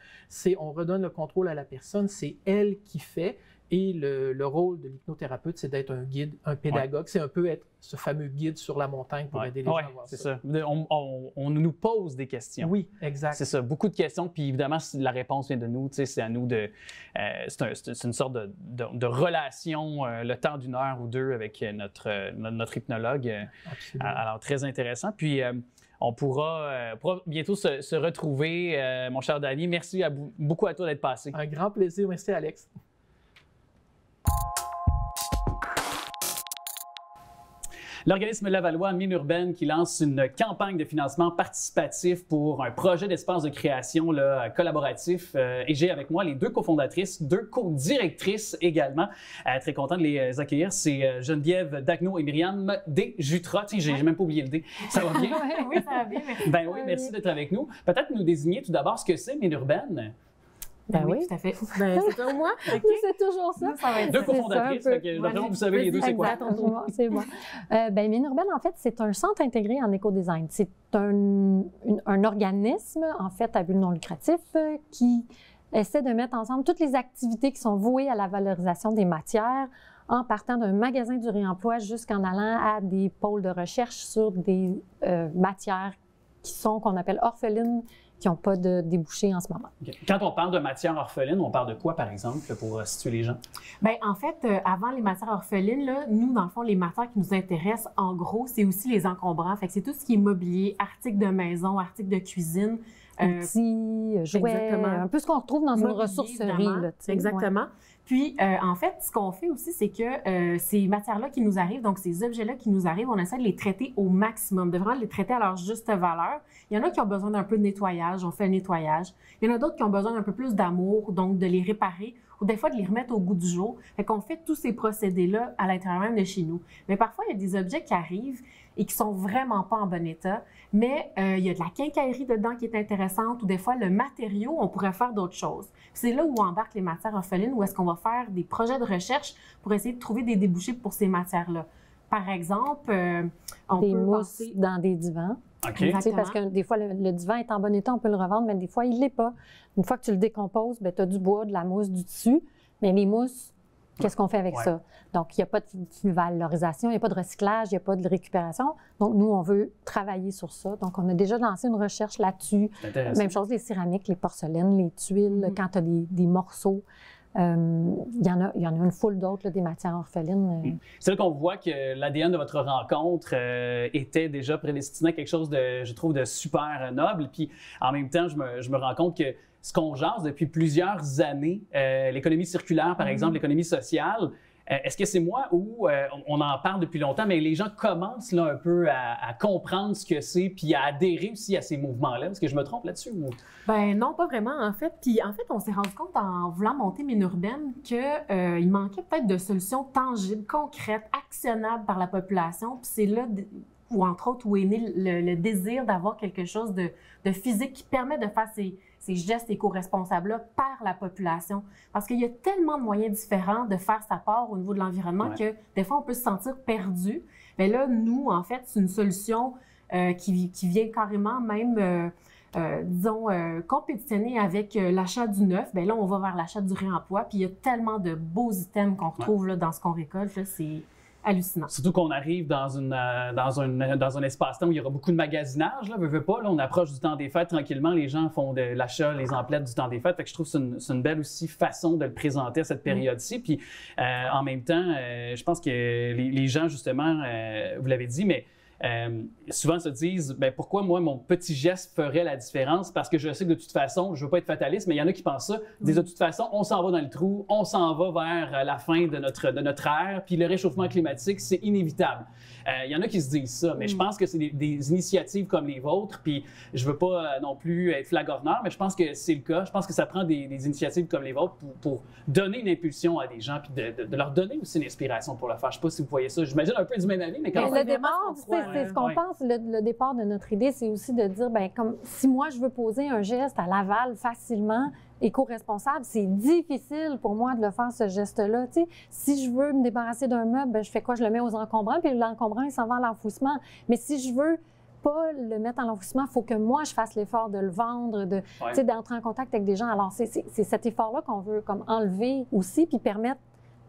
Speaker 5: On redonne le contrôle à la personne, c'est elle qui fait. Et le rôle de l'hypnothérapeute, c'est d'être un guide, un pédagogue. C'est un peu être ce fameux guide sur la montagne pour aider les gens à voir
Speaker 1: c'est
Speaker 5: ça.
Speaker 1: ça. On nous pose des questions.
Speaker 5: Oui, exact.
Speaker 1: C'est ça, beaucoup de questions. Puis évidemment, si la réponse vient de nous, c'est à nous de... c'est une sorte de relation, le temps d'une heure ou deux avec notre hypnologue. Alors, très intéressant. Puis... on pourra bientôt se retrouver, mon cher Danny. Merci beaucoup à toi d'être passé.
Speaker 5: Un grand plaisir. Merci, Alex.
Speaker 1: L'organisme Lavallois Mine Urbaine qui lance une campagne de financement participatif pour un projet d'espace de création là, collaboratif. Et j'ai avec moi les 2 cofondatrices, 2 co-directrices également. Très content de les accueillir. C'est Geneviève Dagneau et Myriam Desjutra. Tiens, j'ai même pas oublié le D. Ça va bien?
Speaker 6: Oui, ça va bien. Merci.
Speaker 1: Ben oui, merci d'être avec nous. Peut-être nous désigner tout d'abord ce que c'est Mine Urbaine.
Speaker 6: Ben oui, tout à fait. Ben, c'est pour moi. Okay.
Speaker 7: C'est toujours ça.
Speaker 6: Ça va être
Speaker 1: 2 cofondatrices, vous savez les 2 c'est quoi?
Speaker 7: C'est bon. Ben, Mine Urbaine, en fait, c'est un centre intégré en éco-design. C'est un organisme, en fait, à but non lucratif, qui essaie de mettre ensemble toutes les activités qui sont vouées à la valorisation des matières, en partant d'un magasin du réemploi jusqu'en allant à des pôles de recherche sur des matières qui sont, qu'on appelle orphelines, qui n'ont pas de débouchés en ce moment.
Speaker 1: Okay. Quand on parle de matières orphelines, on parle de quoi, par exemple, pour situer les gens?
Speaker 6: Bien, en fait, avant les matières orphelines, là, nous, dans le fond, les matières qui nous intéressent, en gros, c'est aussi les encombrants. Fait que c'est tout ce qui est mobilier, articles de maison, articles de cuisine.
Speaker 7: Outils, jouets, un peu ce qu'on retrouve dans une ressourcerie. Là,
Speaker 6: exactement. Ouais. Puis, en fait, ce qu'on fait aussi, c'est que ces matières-là qui nous arrivent, donc ces objets-là qui nous arrivent, on essaie de les traiter au maximum, de vraiment les traiter à leur juste valeur. Il y en a qui ont besoin d'un peu de nettoyage, on fait le nettoyage. Il y en a d'autres qui ont besoin d'un peu plus d'amour, donc de les réparer ou des fois de les remettre au goût du jour. Fait qu'on fait tous ces procédés-là à l'intérieur même de chez nous. Mais parfois, il y a des objets qui arrivent et qui sont vraiment pas en bon état, mais il y a de la quincaillerie dedans qui est intéressante ou des fois, le matériau, on pourrait faire d'autres choses. C'est là où embarquent les matières orphelines, où est-ce qu'on va faire des projets de recherche pour essayer de trouver des débouchés pour ces matières-là. Par exemple, on
Speaker 7: peut mousses
Speaker 6: penser...
Speaker 7: dans des divans.
Speaker 1: Okay.
Speaker 7: Parce que des fois, le divan est en bon état, on peut le revendre, mais des fois, il ne l'est pas. Une fois que tu le décomposes, tu as du bois, de la mousse, du tissu, mais les mousses, qu'est-ce qu'on fait avec ça? Donc, il n'y a pas de valorisation, il n'y a pas de recyclage, il n'y a pas de récupération. Donc, nous, on veut travailler sur ça. Donc, on a déjà lancé une recherche là-dessus. Même chose, les céramiques, les porcelaines, les tuiles, quand tu as des morceaux. Il y en a une foule d'autres, des matières orphelines.
Speaker 1: C'est là qu'on voit que l'ADN de votre rencontre était déjà prédestiné à quelque chose de, je trouve, de super noble. Puis en même temps, je me rends compte que ce qu'on jase depuis plusieurs années, l'économie circulaire, par exemple, l'économie sociale, est-ce que c'est moi ou on en parle depuis longtemps, mais les gens commencent là un peu à comprendre ce que c'est puis à adhérer aussi à ces mouvements-là? Est-ce que je me trompe là-dessus? Ou...
Speaker 6: Ben non, pas vraiment, en fait. Puis en fait, on s'est rendu compte en voulant monter Mine Urbaine qu'il manquait peut-être de solutions tangibles, concrètes, actionnables par la population. Puis c'est là où, entre autres, où est né le désir d'avoir quelque chose de physique qui permet de faire ces gestes éco-responsables-là par la population. Parce qu'il y a tellement de moyens différents de faire sa part au niveau de l'environnement que des fois, on peut se sentir perdu. Mais là, nous, en fait, c'est une solution qui vient carrément même, disons, compétitionner avec l'achat du neuf. Bien là, on va vers l'achat du réemploi. Puis il y a tellement de beaux items qu'on retrouve là, dans ce qu'on récolte. Là, c'est hallucinant.
Speaker 1: Surtout qu'on arrive dans un espace-temps où il y aura beaucoup de magasinage. Là, veux pas, là, on approche du temps des fêtes tranquillement. Les gens font de l'achat, les emplettes du temps des fêtes. Fait que je trouve que c'est une belle aussi façon de le présenter à cette période-ci. Puis en même temps, je pense que les gens, justement, vous l'avez dit, mais souvent se disent ben, pourquoi moi, mon petit geste ferait la différence? Parce que je sais que de toute façon, je ne veux pas être fataliste, mais il y en a qui pensent ça. Ils disent de toute façon, on s'en va dans le trou, on s'en va vers la fin de notre ère, puis le réchauffement climatique, c'est inévitable. Il y en a qui se disent ça, mais je pense que c'est des initiatives comme les vôtres, puis je ne veux pas non plus être flagorneur, mais je pense que c'est le cas. Je pense que ça prend des initiatives comme les vôtres pour donner une impulsion à des gens, puis de leur donner aussi une inspiration pour le faire. Je ne sais pas si vous voyez ça. J'imagine un peu du même avis, mais quand
Speaker 7: même. Le départ, c'est ce qu'on pense. Le départ de notre idée, c'est aussi de dire, ben comme si moi, je veux poser un geste à Laval facilement, éco-responsable, c'est difficile pour moi de le faire, ce geste-là. Tu sais, si je veux me débarrasser d'un meuble, ben, je fais quoi? Je le mets aux encombrants, puis l'encombrant, il s'en va à l'enfouissement. Mais si je veux pas le mettre en l'enfouissement, il faut que moi, je fasse l'effort de le vendre, d'entrer en contact avec des gens. Alors, c'est cet effort-là qu'on veut comme enlever aussi, puis permettre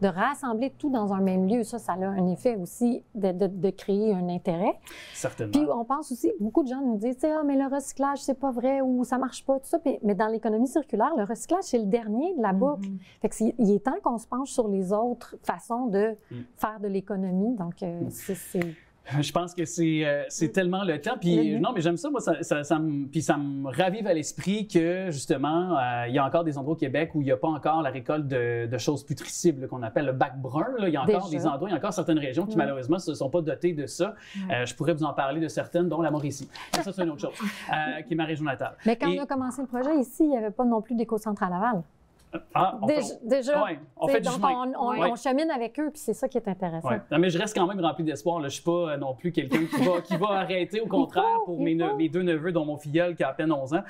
Speaker 7: de rassembler tout dans un même lieu. Ça a un effet aussi de créer un intérêt.
Speaker 1: Certainement.
Speaker 7: Puis on pense aussi, beaucoup de gens nous disent, ah, mais le recyclage, c'est pas vrai ou ça marche pas, tout ça. Mais dans l'économie circulaire, le recyclage, c'est le dernier de la boucle. Fait que il est temps qu'on se penche sur les autres façons de faire de l'économie. Donc,
Speaker 1: Je pense que c'est tellement le temps. Puis non, mais j'aime ça. Moi, ça me ravive à l'esprit que, justement, il y a encore des endroits au Québec où il n'y a pas encore la récolte de choses putricibles qu'on appelle le bac brun. Là. Il y a encore des endroits, il y a encore certaines régions qui, malheureusement, ne sont pas dotées de ça. Je pourrais vous en parler de certaines, dont la Mauricie. Ça, c'est une autre chose, qui est ma région natale.
Speaker 7: Mais quand on a commencé le projet, ici, il n'y avait pas non plus d'éco-centre à Laval. Déjà,
Speaker 1: ouais, on fait du chemin.
Speaker 7: On chemine avec eux, puis c'est ça qui est intéressant.
Speaker 1: Ouais. Non, mais je reste quand même rempli d'espoir. Je ne suis pas non plus quelqu'un qui va arrêter. Au contraire, pour mes deux neveux, dont mon filleul qui a à peine 11 ans,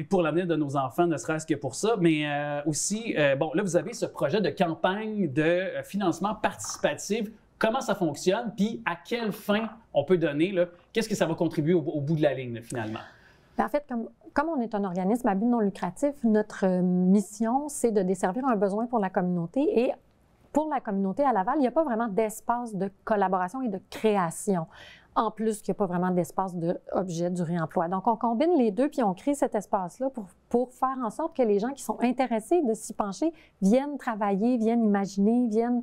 Speaker 1: pour l'avenir de nos enfants, ne serait-ce que pour ça. Mais aussi, bon, là, vous avez ce projet de campagne de financement participatif. Comment ça fonctionne? Puis à quelle fin on peut donner? Qu'est-ce que ça va contribuer au bout de la ligne, finalement?
Speaker 7: En fait, comme on est un organisme à but non lucratif, notre mission, c'est de desservir un besoin pour la communauté. Et pour la communauté à Laval, il n'y a pas vraiment d'espace de collaboration et de création. En plus qu'il n'y a pas vraiment d'espace d'objet du réemploi. Donc, on combine les deux, puis on crée cet espace-là pour faire en sorte que les gens qui sont intéressés de s'y pencher viennent travailler, viennent imaginer, viennent...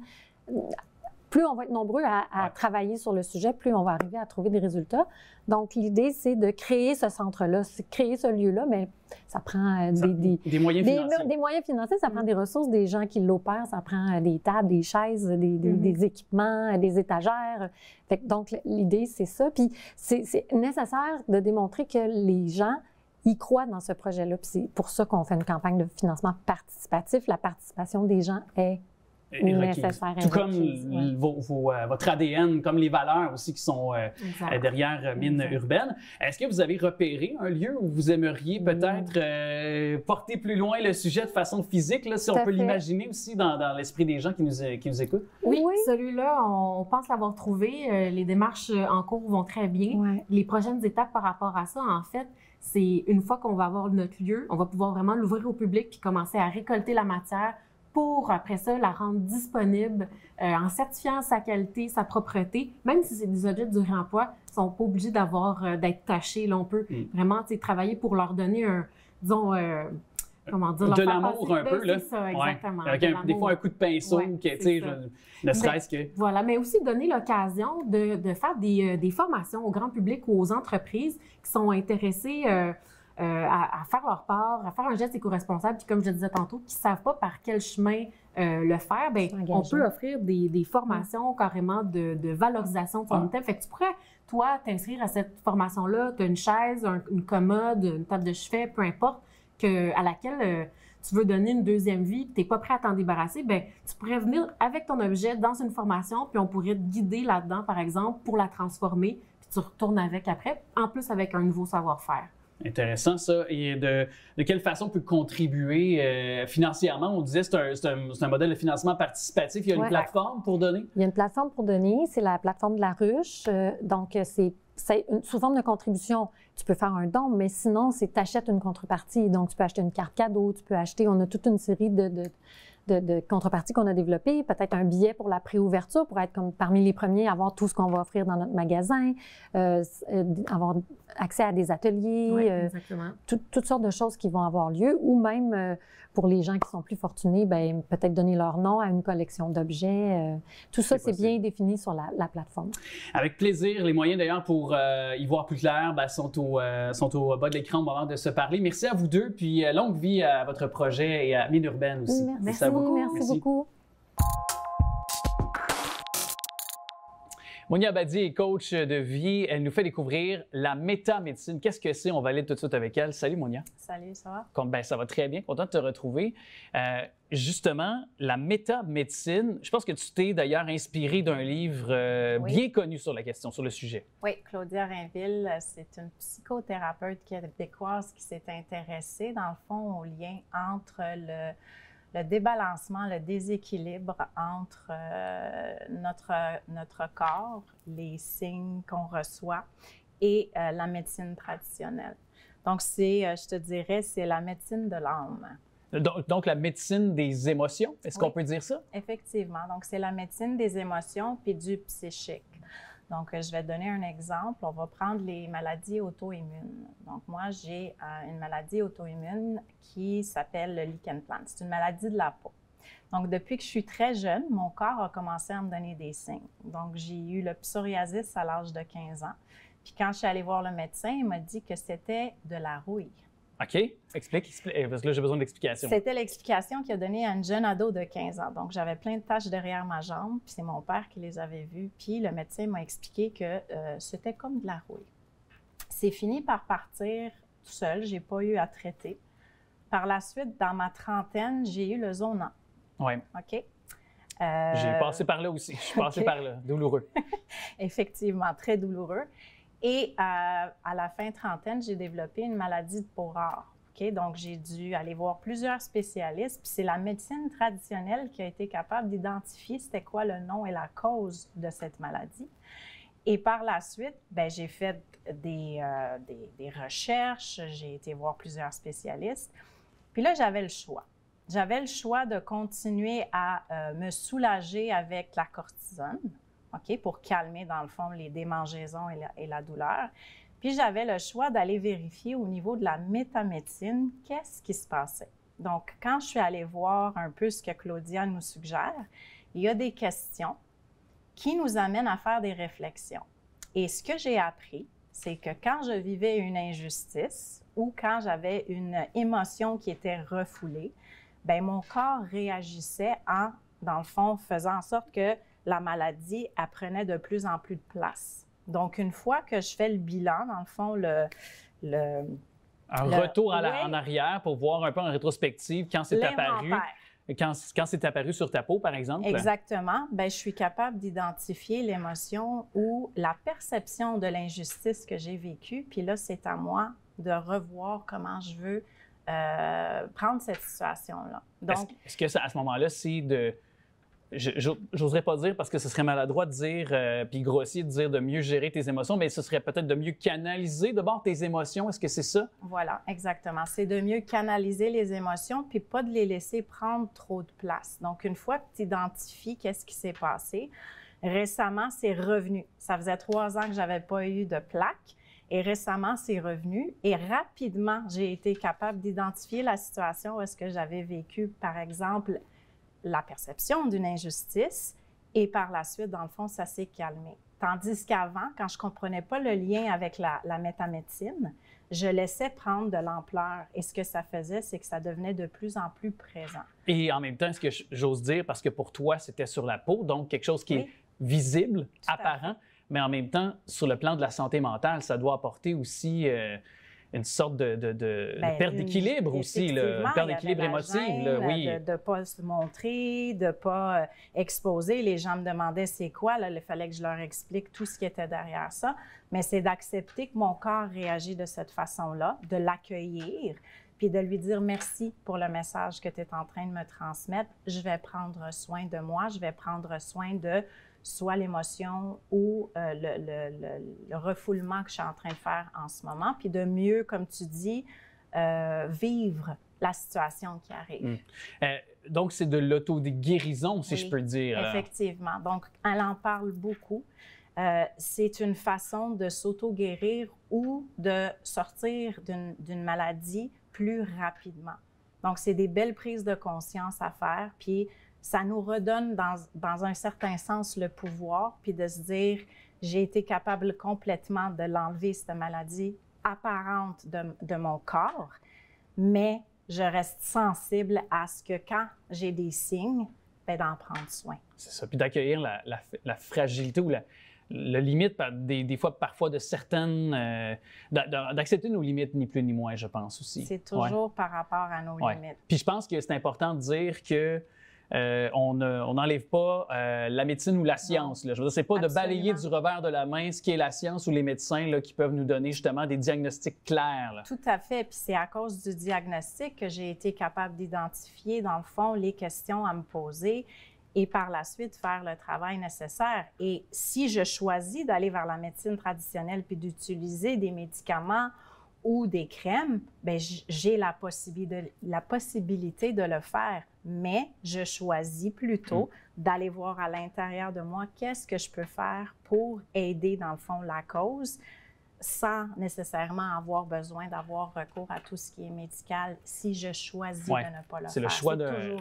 Speaker 7: Plus on va être nombreux à travailler sur le sujet, plus on va arriver à trouver des résultats. Donc, l'idée, c'est de créer ce centre-là, créer ce lieu-là, mais ça prend
Speaker 1: des moyens financiers.
Speaker 7: Des moyens financiers, ça prend des ressources, des gens qui l'opèrent, ça prend des tables, des chaises, des équipements, des étagères. Fait que, donc, l'idée, c'est ça. Puis, c'est nécessaire de démontrer que les gens y croient dans ce projet-là. Puis, c'est pour ça qu'on fait une campagne de financement participatif. La participation des gens est nécessaire.
Speaker 1: Tout comme votre ADN, comme les valeurs aussi qui sont derrière Mines Urbaines. Est-ce que vous avez repéré un lieu où vous aimeriez peut-être porter plus loin le sujet de façon physique, là, si on peut l'imaginer aussi dans l'esprit des gens qui nous écoutent?
Speaker 6: Oui, celui-là, on pense l'avoir trouvé. Les démarches en cours vont très bien. Ouais. Les prochaines étapes par rapport à ça, en fait, c'est une fois qu'on va avoir notre lieu, on va pouvoir vraiment l'ouvrir au public puis commencer à récolter la matière pour, après ça, la rendre disponible en certifiant sa qualité, sa propreté. Même si c'est des objets du réemploi, ils ne sont pas obligés d'être tachés. Là, on peut vraiment travailler pour leur donner un, disons, comment dire...
Speaker 1: De l'amour un peu, là.
Speaker 6: C'est ça, exactement.
Speaker 1: Avec des fois un coup de pinceau, ne serait-ce que...
Speaker 6: Voilà, mais aussi donner l'occasion de faire des formations au grand public ou aux entreprises qui sont intéressées... à faire leur part, à faire un geste éco-responsable, puis comme je le disais tantôt, qui ne savent pas par quel chemin le faire, bien, on peut offrir des formations carrément de valorisation de son item. Fait que tu pourrais, toi, t'inscrire à cette formation-là, tu as une chaise, une commode, une table de chevet, peu importe, à laquelle tu veux donner une deuxième vie, tu n'es pas prêt à t'en débarrasser, bien, tu pourrais venir avec ton objet dans une formation, puis on pourrait te guider là-dedans, par exemple, pour la transformer, puis tu retournes avec après, en plus avec un nouveau savoir-faire.
Speaker 1: Intéressant, ça. Et de quelle façon on peut contribuer financièrement? On disait que c'est un modèle de financement participatif. Il y a une plateforme pour donner?
Speaker 7: Il y a une plateforme pour donner. C'est la plateforme de la ruche. Donc, c'est sous forme de contribution. Tu peux faire un don, mais sinon, c'est tu achètes une contrepartie. Donc, tu peux acheter une carte cadeau, tu peux acheter... On a toute une série de contreparties qu'on a développées, peut-être un billet pour la préouverture pour être comme parmi les premiers à avoir tout ce qu'on va offrir dans notre magasin, avoir accès à des ateliers, toutes sortes de choses qui vont avoir lieu, ou même pour les gens qui sont plus fortunés, bien, peut-être donner leur nom à une collection d'objets. Tout ça, c'est bien défini sur la plateforme.
Speaker 1: Avec plaisir. Les moyens, d'ailleurs, pour y voir plus clair, sont au bas de l'écran au moment de se parler. Merci à vous deux, puis longue vie à votre projet et à Mines Urbaines aussi.
Speaker 7: Merci beaucoup. Merci beaucoup.
Speaker 1: Monia Abadi est coach de vie. Elle nous fait découvrir la métamédecine. Qu'est-ce que c'est? On va aller tout de suite avec elle. Salut, Monia.
Speaker 8: Salut, ça va?
Speaker 1: Ben, ça va très bien. Content de te retrouver. Justement, la métamédecine, je pense que tu t'es d'ailleurs inspiré d'un livre bien connu sur la question, sur le sujet.
Speaker 8: Oui, Claudia Rainville, c'est une psychothérapeute québécoise qui s'est intéressée, dans le fond, au lien entre le débalancement, le déséquilibre entre notre corps, les signes qu'on reçoit et la médecine traditionnelle. Donc, je te dirais, c'est la médecine de l'âme.
Speaker 1: Donc, la médecine des émotions, est-ce qu'on peut dire ça?
Speaker 8: Effectivement. Donc, c'est la médecine des émotions puis du psychique. Donc, je vais te donner un exemple. On va prendre les maladies auto-immunes. Donc, moi, j'ai une maladie auto-immune qui s'appelle le lichen planus. C'est une maladie de la peau. Donc, depuis que je suis très jeune, mon corps a commencé à me donner des signes. Donc, j'ai eu le psoriasis à l'âge de 15 ans. Puis, quand je suis allée voir le médecin, il m'a dit que c'était de la rouille.
Speaker 1: OK. Explique, parce que là, j'ai besoin d'explications.
Speaker 8: C'était l'explication qu'il a donnée à une jeune ado de 15 ans. Donc, j'avais plein de taches derrière ma jambe, puis c'est mon père qui les avait vues. Puis, le médecin m'a expliqué que c'était comme de la rouille. C'est fini par partir tout seul. Je n'ai pas eu à traiter. Par la suite, dans ma trentaine, j'ai eu le Zona.
Speaker 1: Oui.
Speaker 8: OK?
Speaker 1: J'ai passé par là aussi. Je suis passé par là. Douloureux.
Speaker 8: Effectivement, très douloureux. Et à la fin trentaine, j'ai développé une maladie de peau rare. Okay? Donc, j'ai dû aller voir plusieurs spécialistes. Puis c'est la médecine traditionnelle qui a été capable d'identifier c'était quoi le nom et la cause de cette maladie. Et par la suite, bien, j'ai fait des recherches, j'ai été voir plusieurs spécialistes. Puis là, j'avais le choix. J'avais le choix de continuer à me soulager avec la cortisone, OK, pour calmer, dans le fond, les démangeaisons et la douleur. Puis j'avais le choix d'aller vérifier au niveau de la métamédecine qu'est-ce qui se passait. Donc, quand je suis allée voir un peu ce que Claudia nous suggère, il y a des questions qui nous amènent à faire des réflexions. Et ce que j'ai appris, c'est que quand je vivais une injustice ou quand j'avais une émotion qui était refoulée, bien, mon corps réagissait en, dans le fond, faisant en sorte que la maladie, elle prenait de plus en plus de place. Donc, une fois que je fais le bilan, dans le fond,
Speaker 1: un retour en arrière pour voir un peu en rétrospective quand c'est apparu. Quand c'est apparu sur ta peau, par exemple?
Speaker 8: Exactement. Bien, je suis capable d'identifier l'émotion ou la perception de l'injustice que j'ai vécue. Puis là, c'est à moi de revoir comment je veux prendre cette situation-là. Donc,
Speaker 1: est-ce que à ce moment-là, c'est de... J'oserais pas dire parce que ce serait maladroit de dire, puis grossier de dire de mieux gérer tes émotions, mais ce serait peut-être de mieux canaliser d'abord tes émotions. Est-ce que c'est ça?
Speaker 8: Voilà, exactement. C'est de mieux canaliser les émotions puis pas de les laisser prendre trop de place. Donc, une fois que tu identifies qu'est-ce qui s'est passé, récemment, c'est revenu. Ça faisait 3 ans que j'avais pas eu de plaque et récemment, c'est revenu et rapidement, j'ai été capable d'identifier la situation où est-ce que j'avais vécu, par exemple, la perception d'une injustice et par la suite, dans le fond, ça s'est calmé. Tandis qu'avant, quand je ne comprenais pas le lien avec la métamédecine, je laissais prendre de l'ampleur et ce que ça faisait, c'est que ça devenait de plus en plus présent.
Speaker 1: Et en même temps, ce que j'ose dire, parce que pour toi, c'était sur la peau, donc quelque chose qui est visible, apparent, mais en même temps, sur le plan de la santé mentale, ça doit apporter aussi... une sorte de perte d'équilibre aussi, une perte d'équilibre émotif. Oui.
Speaker 8: De ne pas se montrer, de ne pas exposer. Les gens me demandaient c'est quoi, là, il fallait que je leur explique tout ce qui était derrière ça. Mais c'est d'accepter que mon corps réagit de cette façon-là, de l'accueillir, puis de lui dire merci pour le message que tu es en train de me transmettre. Je vais prendre soin de moi, je vais prendre soin de soit l'émotion ou le refoulement que je suis en train de faire en ce moment, puis de mieux, comme tu dis, vivre la situation qui arrive.
Speaker 1: Donc, c'est de l'auto-guérison, si je peux dire.
Speaker 8: Effectivement. Donc, elle en parle beaucoup. C'est une façon de s'auto-guérir ou de sortir d'une maladie plus rapidement. Donc, c'est des belles prises de conscience à faire, puis ça nous redonne dans un certain sens le pouvoir, puis de se dire, j'ai été capable complètement de l'enlever, cette maladie apparente de mon corps, mais je reste sensible à ce que quand j'ai des signes, bien, d'en prendre soin.
Speaker 1: C'est ça, puis d'accueillir la fragilité ou la limite, des fois, parfois, de certaines... d'accepter nos limites, ni plus ni moins, je pense aussi.
Speaker 8: C'est toujours par rapport à nos limites.
Speaker 1: Puis je pense que c'est important de dire que on n'enlève pas la médecine ou la science. Là. Je veux dire, c'est pas de balayer du revers de la main ce qui est la science ou les médecins là, qui peuvent nous donner justement des diagnostics clairs. Là.
Speaker 8: Tout à fait. Puis c'est à cause du diagnostic que j'ai été capable d'identifier, dans le fond, les questions à me poser et par la suite faire le travail nécessaire. Et si je choisis d'aller vers la médecine traditionnelle puis d'utiliser des médicaments ou des crèmes, bien, j'ai la possibilité de le faire, mais je choisis plutôt d'aller voir à l'intérieur de moi qu'est-ce que je peux faire pour aider, dans le fond, la cause, sans nécessairement avoir besoin d'avoir recours à tout ce qui est médical si je choisis de ne pas le faire.
Speaker 1: C'est le choix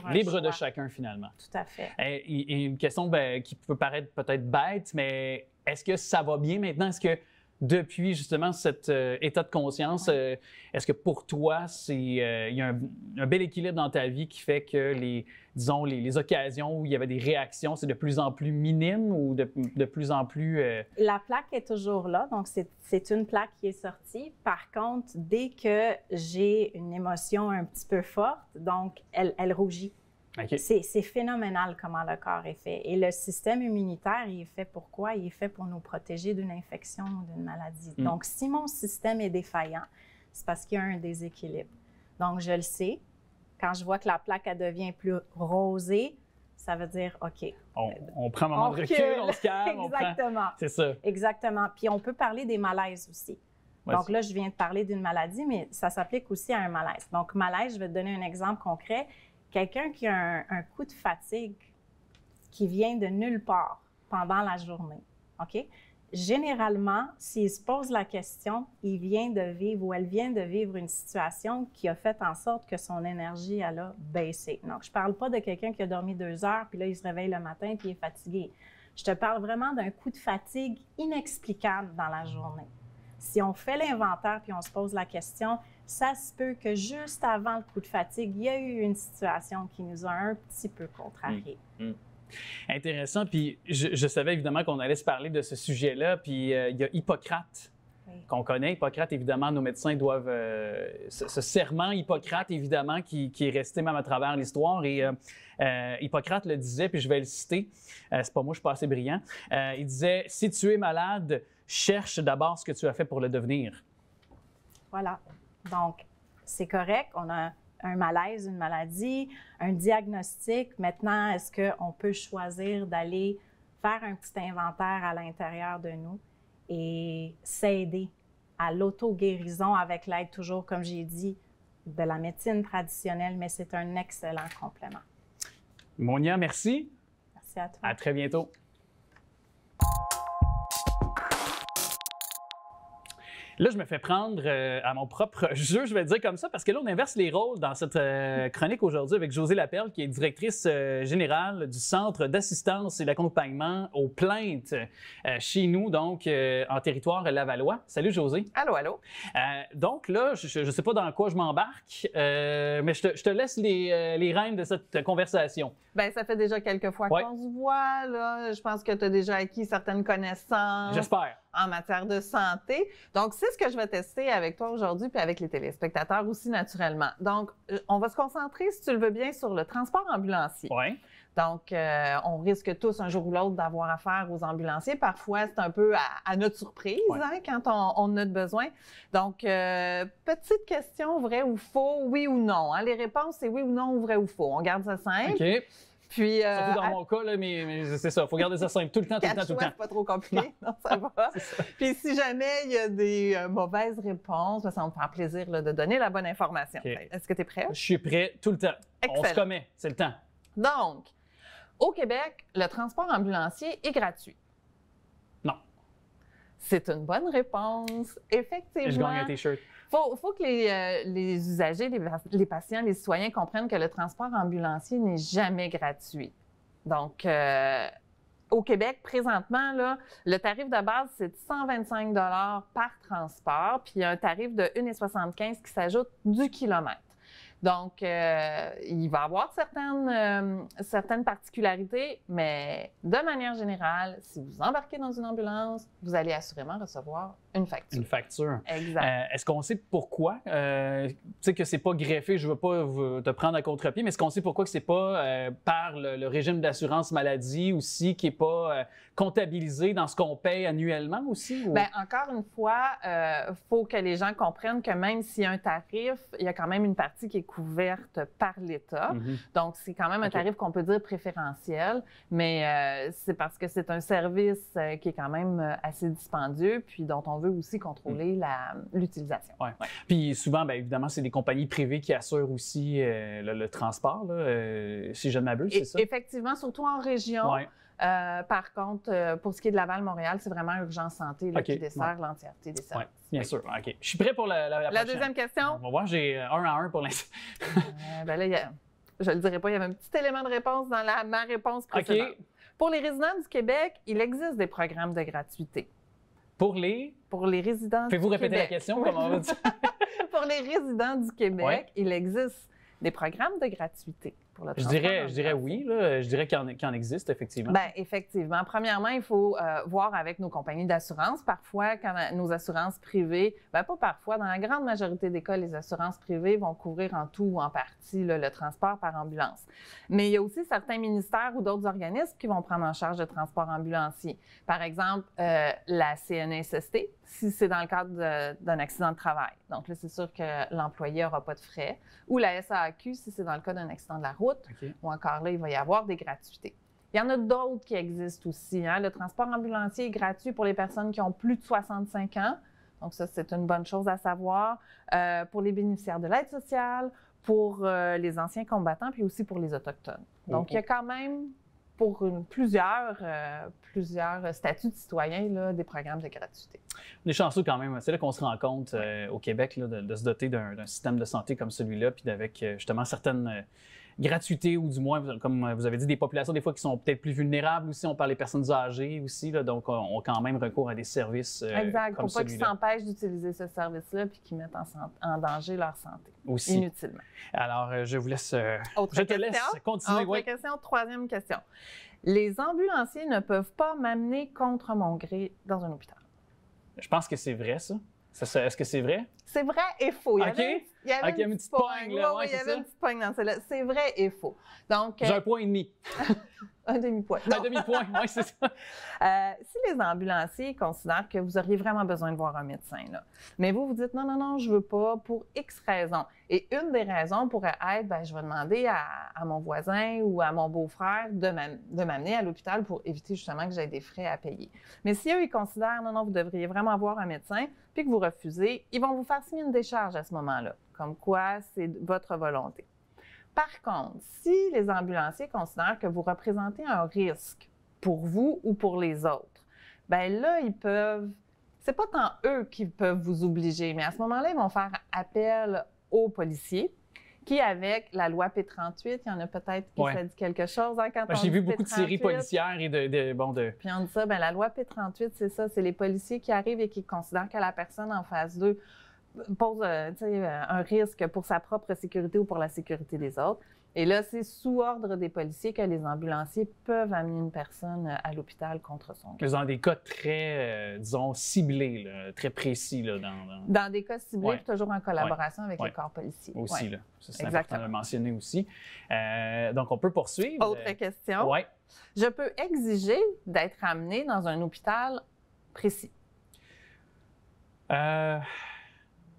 Speaker 1: libre de chacun, finalement.
Speaker 8: Tout à fait.
Speaker 1: Et une question qui peut paraître peut-être bête, mais est-ce que ça va bien maintenant? Est-ce que depuis justement cet état de conscience, est-ce que pour toi, il y a un bel équilibre dans ta vie qui fait que les occasions où il y avait des réactions, c'est de plus en plus minime ou de plus en plus...
Speaker 8: La plaque est toujours là, donc c'est une plaque qui est sortie. Par contre, dès que j'ai une émotion un petit peu forte, donc elle rougit. Okay. C'est phénoménal comment le corps est fait. Et le système immunitaire, il est fait pour quoi? Il est fait pour nous protéger d'une infection ou d'une maladie. Donc, si mon système est défaillant, c'est parce qu'il y a un déséquilibre. Donc, je le sais. Quand je vois que la plaque, elle devient plus rosée, ça veut dire, OK.
Speaker 1: On prend un moment de recul, on se calme.
Speaker 8: Exactement.
Speaker 1: C'est ça.
Speaker 8: Exactement. Puis, on peut parler des malaises aussi. Donc là, je viens de parler d'une maladie, mais ça s'applique aussi à un malaise. Donc, malaise, je vais te donner un exemple concret. Quelqu'un qui a un coup de fatigue qui vient de nulle part pendant la journée, OK? Généralement, s'il se pose la question, il vient de vivre ou elle vient de vivre une situation qui a fait en sorte que son énergie, elle a baissé. Donc, je ne parle pas de quelqu'un qui a dormi 2 heures, puis là, il se réveille le matin, puis il est fatigué. Je te parle vraiment d'un coup de fatigue inexplicable dans la journée. Si on fait l'inventaire puis on se pose la question, ça se peut que juste avant le coup de fatigue, il y a eu une situation qui nous a un petit peu contrariés.
Speaker 1: Intéressant. Puis je savais évidemment qu'on allait se parler de ce sujet-là. Puis il y a Hippocrate qu'on connaît. Hippocrate, évidemment, nos médecins doivent... ce serment Hippocrate, évidemment, qui est resté même à travers l'histoire. Et Hippocrate le disait, puis je vais le citer. C'est pas moi, je suis pas assez brillant. Il disait « Si tu es malade, cherche d'abord ce que tu as fait pour le devenir. »
Speaker 8: Voilà. Donc, c'est correct. On a un malaise, une maladie, un diagnostic. Maintenant, est-ce qu'on peut choisir d'aller faire un petit inventaire à l'intérieur de nous et s'aider à l'auto-guérison avec l'aide, toujours, comme j'ai dit, de la médecine traditionnelle, mais c'est un excellent complément.
Speaker 1: Monia, merci.
Speaker 8: Merci à toi.
Speaker 1: À très bientôt. Là, je me fais prendre à mon propre jeu, je vais le dire comme ça, parce que là, on inverse les rôles dans cette chronique aujourd'hui avec Josée Laperle, qui est directrice générale du Centre d'assistance et d'accompagnement aux plaintes chez nous, donc en territoire lavallois. Salut, Josée.
Speaker 9: Allô, allô.
Speaker 1: Donc là, je ne sais pas dans quoi je m'embarque, mais je te laisse les rênes de cette conversation.
Speaker 9: Bien, ça fait déjà quelques fois qu'on se voit, là. Je pense que tu as déjà acquis certaines connaissances.
Speaker 1: J'espère.
Speaker 9: En matière de santé. Donc, c'est ce que je vais tester avec toi aujourd'hui, puis avec les téléspectateurs aussi, naturellement. Donc, on va se concentrer, si tu le veux bien, sur le transport ambulancier.
Speaker 1: Oui.
Speaker 9: Donc, on risque tous, un jour ou l'autre, d'avoir affaire aux ambulanciers. Parfois, c'est un peu à notre surprise, quand on a besoin. Donc, petite question, vrai ou faux, oui ou non. Les réponses, c'est oui ou non, ou vrai ou faux. On garde ça simple.
Speaker 1: OK.
Speaker 9: Puis,
Speaker 1: surtout dans mon cas, là, mais c'est ça, il faut garder ça simple tout le temps, tout le temps, tout le temps.
Speaker 9: C'est pas trop compliqué, non, ça va. Ça. Puis si jamais il y a des mauvaises réponses, ça va me faire plaisir là, de donner la bonne information. Okay. Est-ce que tu es prêt?
Speaker 1: Je suis prêt tout le temps. Excellent. On se commet, c'est le temps.
Speaker 9: Donc, au Québec, le transport ambulancier est gratuit.
Speaker 1: Non.
Speaker 9: C'est une bonne réponse. Effectivement.
Speaker 1: Et je gagne un T-shirt.
Speaker 9: Faut que les usagers, les patients, les citoyens comprennent que le transport ambulancier n'est jamais gratuit. Donc, au Québec, présentement, là, le tarif de base, c'est de 125 $ par transport, puis il y a un tarif de 1,75 qui s'ajoute du kilomètre. Donc, il va y avoir certaines particularités, mais de manière générale, si vous embarquez dans une ambulance, vous allez assurément recevoir une facture.
Speaker 1: Une facture.
Speaker 9: Exact.
Speaker 1: Est-ce qu'on sait pourquoi? Tu sais que c'est pas greffé, je veux pas te prendre à contre-pied, mais est-ce qu'on sait pourquoi que c'est pas par le régime d'assurance maladie aussi qui est pas comptabilisé dans ce qu'on paye annuellement aussi? Ou...
Speaker 9: Bien, encore une fois, il faut que les gens comprennent que même s'il y a un tarif, il y a quand même une partie qui est couverte par l'État. Donc, c'est quand même un tarif qu'on peut dire préférentiel, mais c'est parce que c'est un service qui est quand même assez dispendieux, puis dont on veut aussi contrôler l'utilisation.
Speaker 1: Ouais. Puis souvent, bien évidemment, c'est des compagnies privées qui assurent aussi le transport, là, si je ne m'abuse, c'est ça?
Speaker 9: Effectivement, surtout en région.
Speaker 1: Ouais.
Speaker 9: Par contre, pour ce qui est de Laval-Montréal, c'est vraiment Urgence Santé là, qui dessert l'entièreté des services.
Speaker 1: Oui, bien sûr. OK. Je suis prêt pour la prochaine.
Speaker 9: Deuxième question.
Speaker 1: On va voir, j'ai 1 à 1 pour l'instant.
Speaker 9: Ben là, je ne le dirai pas, il y avait un petit élément de réponse dans ma réponse précédente.
Speaker 1: OK.
Speaker 9: Pour les résidents du Québec, il existe des programmes de gratuité.
Speaker 1: Pour les
Speaker 9: résidents du Québec.
Speaker 1: Faites-vous répéter la question, comment on va dire?
Speaker 9: Pour les résidents du Québec, il existe des programmes de gratuité pour le transport.
Speaker 1: Je dirais oui, là. Je dirais qu'il en existe, effectivement.
Speaker 9: Bien, effectivement. Premièrement, il faut voir avec nos compagnies d'assurance. Parfois, quand nos assurances privées, bien pas parfois, dans la grande majorité des cas, les assurances privées vont couvrir en tout ou en partie là, le transport par ambulance. Mais il y a aussi certains ministères ou d'autres organismes qui vont prendre en charge le transport ambulancier. Par exemple, la CNSST, si c'est dans le cadre d'un accident de travail. Donc là, c'est sûr que l'employé n'aura pas de frais. Ou la SAQ, si c'est dans le cas d'un accident de la route.
Speaker 1: Okay.
Speaker 9: Ou encore là, il va y avoir des gratuités. Il y en a d'autres qui existent aussi. Hein? Le transport ambulancier est gratuit pour les personnes qui ont plus de 65 ans. Donc ça, c'est une bonne chose à savoir. Pour les bénéficiaires de l'aide sociale, pour les anciens combattants, puis aussi pour les Autochtones. Donc, il y a quand même, pour plusieurs statuts de citoyens, là, des programmes de gratuité.
Speaker 1: On est chanceux quand même. C'est là qu'on se rend compte au Québec là, de se doter d'un système de santé comme celui-là, puis avec justement certaines gratuités, ou du moins, comme vous avez dit, des populations des fois qui sont peut-être plus vulnérables aussi. On parle des personnes âgées aussi, là, donc on a quand même recours à des services
Speaker 9: exact,
Speaker 1: comme celui-là.
Speaker 9: Pour pas qu'ils s'empêchent d'utiliser ce service-là puis qu'ils mettent en danger leur santé.
Speaker 1: Aussi.
Speaker 9: Inutilement.
Speaker 1: Alors, je vous laisse...
Speaker 9: Autre
Speaker 1: te laisse continuer.
Speaker 9: Autre question, troisième question. Les ambulanciers ne peuvent pas m'amener contre mon gré dans un hôpital.
Speaker 1: Je pense que c'est vrai, ça. Est-ce que c'est vrai?
Speaker 9: C'est vrai et faux. Il y avait
Speaker 1: une petite poigne, là.
Speaker 9: Oui, il y avait une petite poigne dans celle-là. C'est vrai et faux. Donc,
Speaker 1: j'ai 1,5 point.
Speaker 9: Un demi-point.
Speaker 1: Un demi-point, oui, c'est ça.
Speaker 9: Si les ambulanciers considèrent que vous auriez vraiment besoin de voir un médecin, là, mais vous dites non, je veux pas pour X raisons. Et une des raisons pourrait être, bien, je vais demander à mon voisin ou à mon beau-frère de m'amener à l'hôpital pour éviter justement que j'aie des frais à payer. Mais si eux, ils considèrent, non, vous devriez vraiment voir un médecin, puis que vous refusez, ils vont vous faire signer une décharge à ce moment-là, comme quoi c'est votre volonté. Par contre, si les ambulanciers considèrent que vous représentez un risque pour vous ou pour les autres, bien là, ils peuvent... C'est pas tant eux qui peuvent vous obliger, mais à ce moment-là, ils vont faire appel aux policiers qui, avec la loi P38, il y en a peut-être qui ça dit quelque chose. Hein, quand
Speaker 1: j'ai vu beaucoup de séries policières et de...
Speaker 9: Puis on dit ça, bien la loi P38, c'est ça, c'est les policiers qui arrivent et qui considèrent que la personne en phase 2 pose un risque pour sa propre sécurité ou pour la sécurité des autres. Et là, c'est sous ordre des policiers que les ambulanciers peuvent amener une personne à l'hôpital contre son gré.
Speaker 1: Dans des cas très, disons, ciblés, là, très précis. Là,
Speaker 9: dans des cas ciblés, puis toujours en collaboration avec les corps policiers.
Speaker 1: Aussi, là. Ça, c'est important de le mentionner aussi. Donc, on peut poursuivre.
Speaker 9: Autre question.
Speaker 1: Oui.
Speaker 9: Je peux exiger d'être amené dans un hôpital précis.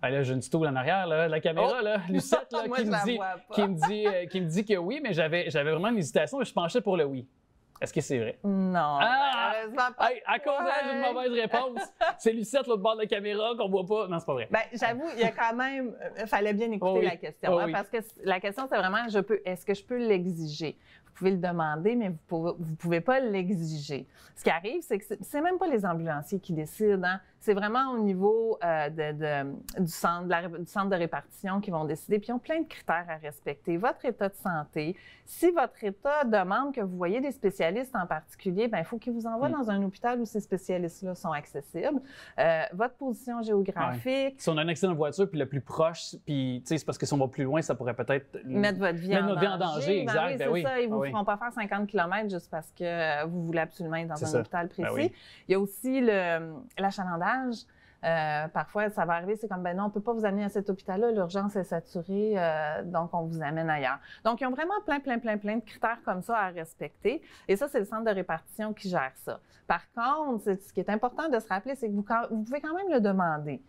Speaker 1: Là, j'ai une petite tour en arrière, là, la caméra, là, Lucette, là,
Speaker 9: Moi,
Speaker 1: qui me dit que oui, mais j'avais vraiment une hésitation et je penchais pour le oui. Est-ce que c'est vrai?
Speaker 9: Non.
Speaker 1: Malheureusement pas. À cause d'une mauvaise réponse, c'est Lucette, l'autre bord de la caméra, qu'on voit pas. Non, c'est pas vrai.
Speaker 9: Bien, j'avoue, il y a quand même. Il fallait bien écouter la question. Parce que la question, c'est vraiment est-ce que je peux l'exiger? Vous pouvez le demander, mais vous pouvez pas l'exiger. Ce qui arrive, c'est que c'est même pas les ambulanciers qui décident. Hein? C'est vraiment au niveau du centre de répartition qui vont décider. Puis ils ont plein de critères à respecter. Votre état de santé. Si votre état demande que vous voyez des spécialistes en particulier, bien, il faut qu'ils vous envoient dans un hôpital où ces spécialistes-là sont accessibles. Votre position géographique.
Speaker 1: Ouais. Si on a un accident de voiture, puis le plus proche, puis c'est parce que si on va plus loin, ça pourrait peut-être
Speaker 9: mettre votre vie en danger.
Speaker 1: Exact.
Speaker 9: Ben oui, c'est ça. Ils vous feront pas faire 50 km juste parce que vous voulez absolument être dans un hôpital précis.
Speaker 1: Ben oui.
Speaker 9: Il y a aussi l'achalandage. Parfois, ça va arriver, c'est comme, ben non, on ne peut pas vous amener à cet hôpital-là, l'urgence est saturée, donc on vous amène ailleurs. Donc, ils ont vraiment plein de critères comme ça à respecter. Et ça, c'est le centre de répartition qui gère ça. Par contre, ce qui est important de se rappeler, c'est que vous pouvez quand même le demander.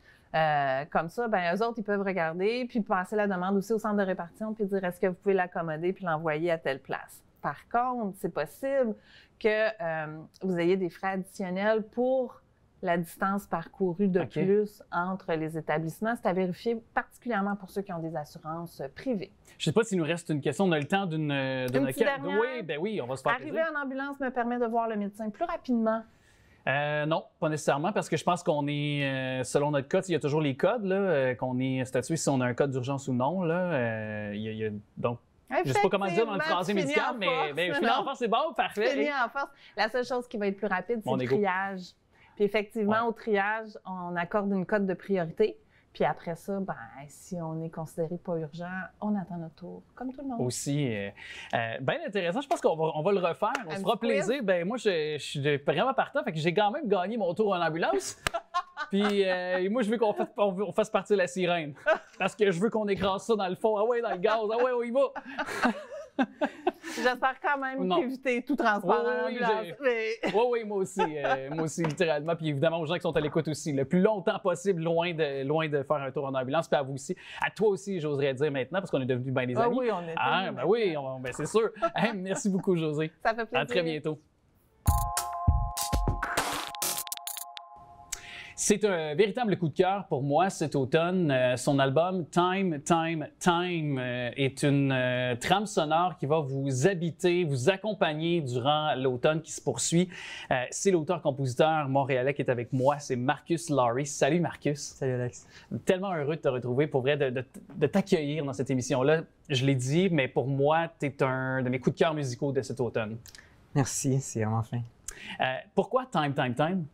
Speaker 9: Comme ça, ben eux autres, ils peuvent regarder, puis passer la demande aussi au centre de répartition, puis dire, est-ce que vous pouvez l'accommoder, puis l'envoyer à telle place. Par contre, c'est possible que vous ayez des frais additionnels pour la distance parcourue de plus entre les établissements. C'est à vérifier, particulièrement pour ceux qui ont des assurances privées.
Speaker 1: Je ne sais pas s'il nous reste une question. On a le temps d'une
Speaker 9: petite dernière.
Speaker 1: Oui, ben oui, on va se faire
Speaker 9: Arriver en ambulance me permet de voir le médecin plus rapidement.
Speaker 1: Non, pas nécessairement, parce que je pense qu'on est, selon notre code, il y a toujours les codes, là, qu'on est statué si on a un code d'urgence ou non. Là, donc, je ne sais pas comment dire dans le phrasé médical, mais je finis en force, c'est bon, parfait.
Speaker 9: Finis en force. La seule chose qui va être plus rapide, c'est le triage. Puis effectivement, au triage, on accorde une cote de priorité. Puis après ça, ben, si on est considéré pas urgent, on attend notre tour, comme tout le monde.
Speaker 1: Aussi, bien intéressant. Je pense qu'on va le refaire. On se fera plaisir. Ben moi, je suis vraiment partant. Fait que j'ai quand même gagné mon tour en ambulance. Puis moi, je veux qu'on fasse partir la sirène. Parce que je veux qu'on écrase ça dans le fond. Ah ouais, dans le gaz. Ah ouais, on y va.
Speaker 9: J'espère quand même éviter tout transport en ambulance.
Speaker 1: Oui, moi aussi, littéralement. Puis évidemment, aux gens qui sont à l'écoute aussi, le plus longtemps possible, loin de faire un tour en ambulance. Puis à vous aussi. À toi aussi, j'oserais dire maintenant, parce qu'on est devenus bien des amis.
Speaker 9: Oui, on est.
Speaker 1: Ben oui, c'est sûr. Merci beaucoup, Josée.
Speaker 9: Ça fait plaisir.
Speaker 1: À très bientôt. C'est un véritable coup de cœur pour moi cet automne. Son album Time est une trame sonore qui va vous habiter, vous accompagner durant l'automne qui se poursuit. C'est l'auteur-compositeur montréalais qui est avec moi, c'est Marcus Lawrie. Salut Marcus.
Speaker 10: Salut Alex.
Speaker 1: Tellement heureux de te retrouver, pour vrai, de t'accueillir dans cette émission-là. Je l'ai dit, mais pour moi, tu es un de mes coups de cœur musicaux de cet automne.
Speaker 10: Merci, c'est vraiment fin.
Speaker 1: Pourquoi Time?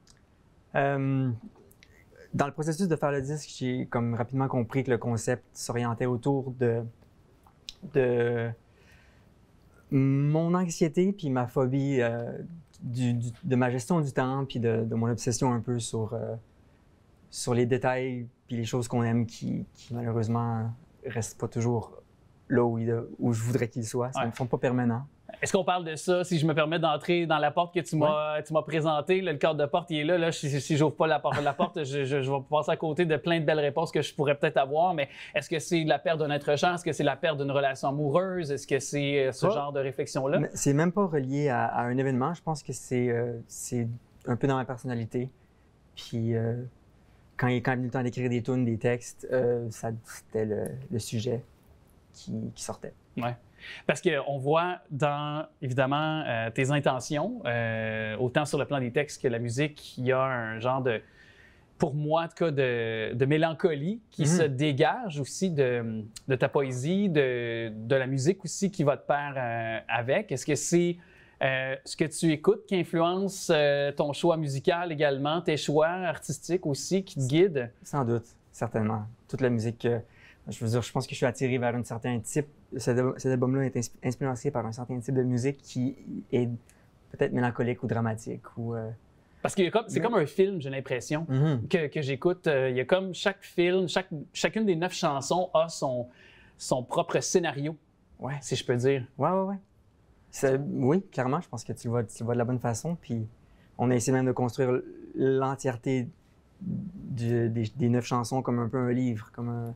Speaker 10: Dans le processus de faire le disque, j'ai comme rapidement compris que le concept s'orientait autour de mon anxiété puis ma phobie de ma gestion du temps puis de mon obsession un peu sur les détails puis les choses qu'on aime qui malheureusement restent pas toujours là où je voudrais qu'ils soient. Ça ne sont pas permanents.
Speaker 1: Est-ce qu'on parle de ça? Si je me permets d'entrer dans la porte que tu m'as présentée, le cadre de porte, il est là. Si j'ouvre pas la porte, je vais passer à côté de plein de belles réponses que je pourrais peut-être avoir. Mais est-ce que c'est la perte d'un être cher? Est-ce que c'est la perte d'une relation amoureuse? Est-ce que c'est ce genre de réflexion-là?
Speaker 10: C'est même pas relié à un événement. Je pense que c'est un peu dans ma personnalité. Puis quand il est venu le temps d'écrire des tunes, des textes, c'était le sujet qui sortait.
Speaker 1: Ouais. Parce qu'on voit dans, évidemment, tes intentions, autant sur le plan des textes que la musique, il y a un genre de, pour moi en tout cas, de mélancolie qui se dégage aussi de ta poésie, de la musique aussi qui va de pair avec. Est-ce que c'est ce que tu écoutes qui influence ton choix musical également, tes choix artistiques aussi qui te guident?
Speaker 10: Sans doute, certainement. Toute la musique... je veux dire, je pense que je suis attiré vers un certain type. Cet album-là est influencé par un certain type de musique qui est peut-être mélancolique ou dramatique.
Speaker 1: Parce que c'est comme un film, j'ai l'impression, que j'écoute. Il y a comme chaque film, chacune des 9 chansons a son propre scénario, si je peux dire.
Speaker 10: Oui. Oui, clairement, je pense que tu le vois de la bonne façon. Puis on a essayé même de construire l'entièreté des 9 chansons comme un peu un livre, comme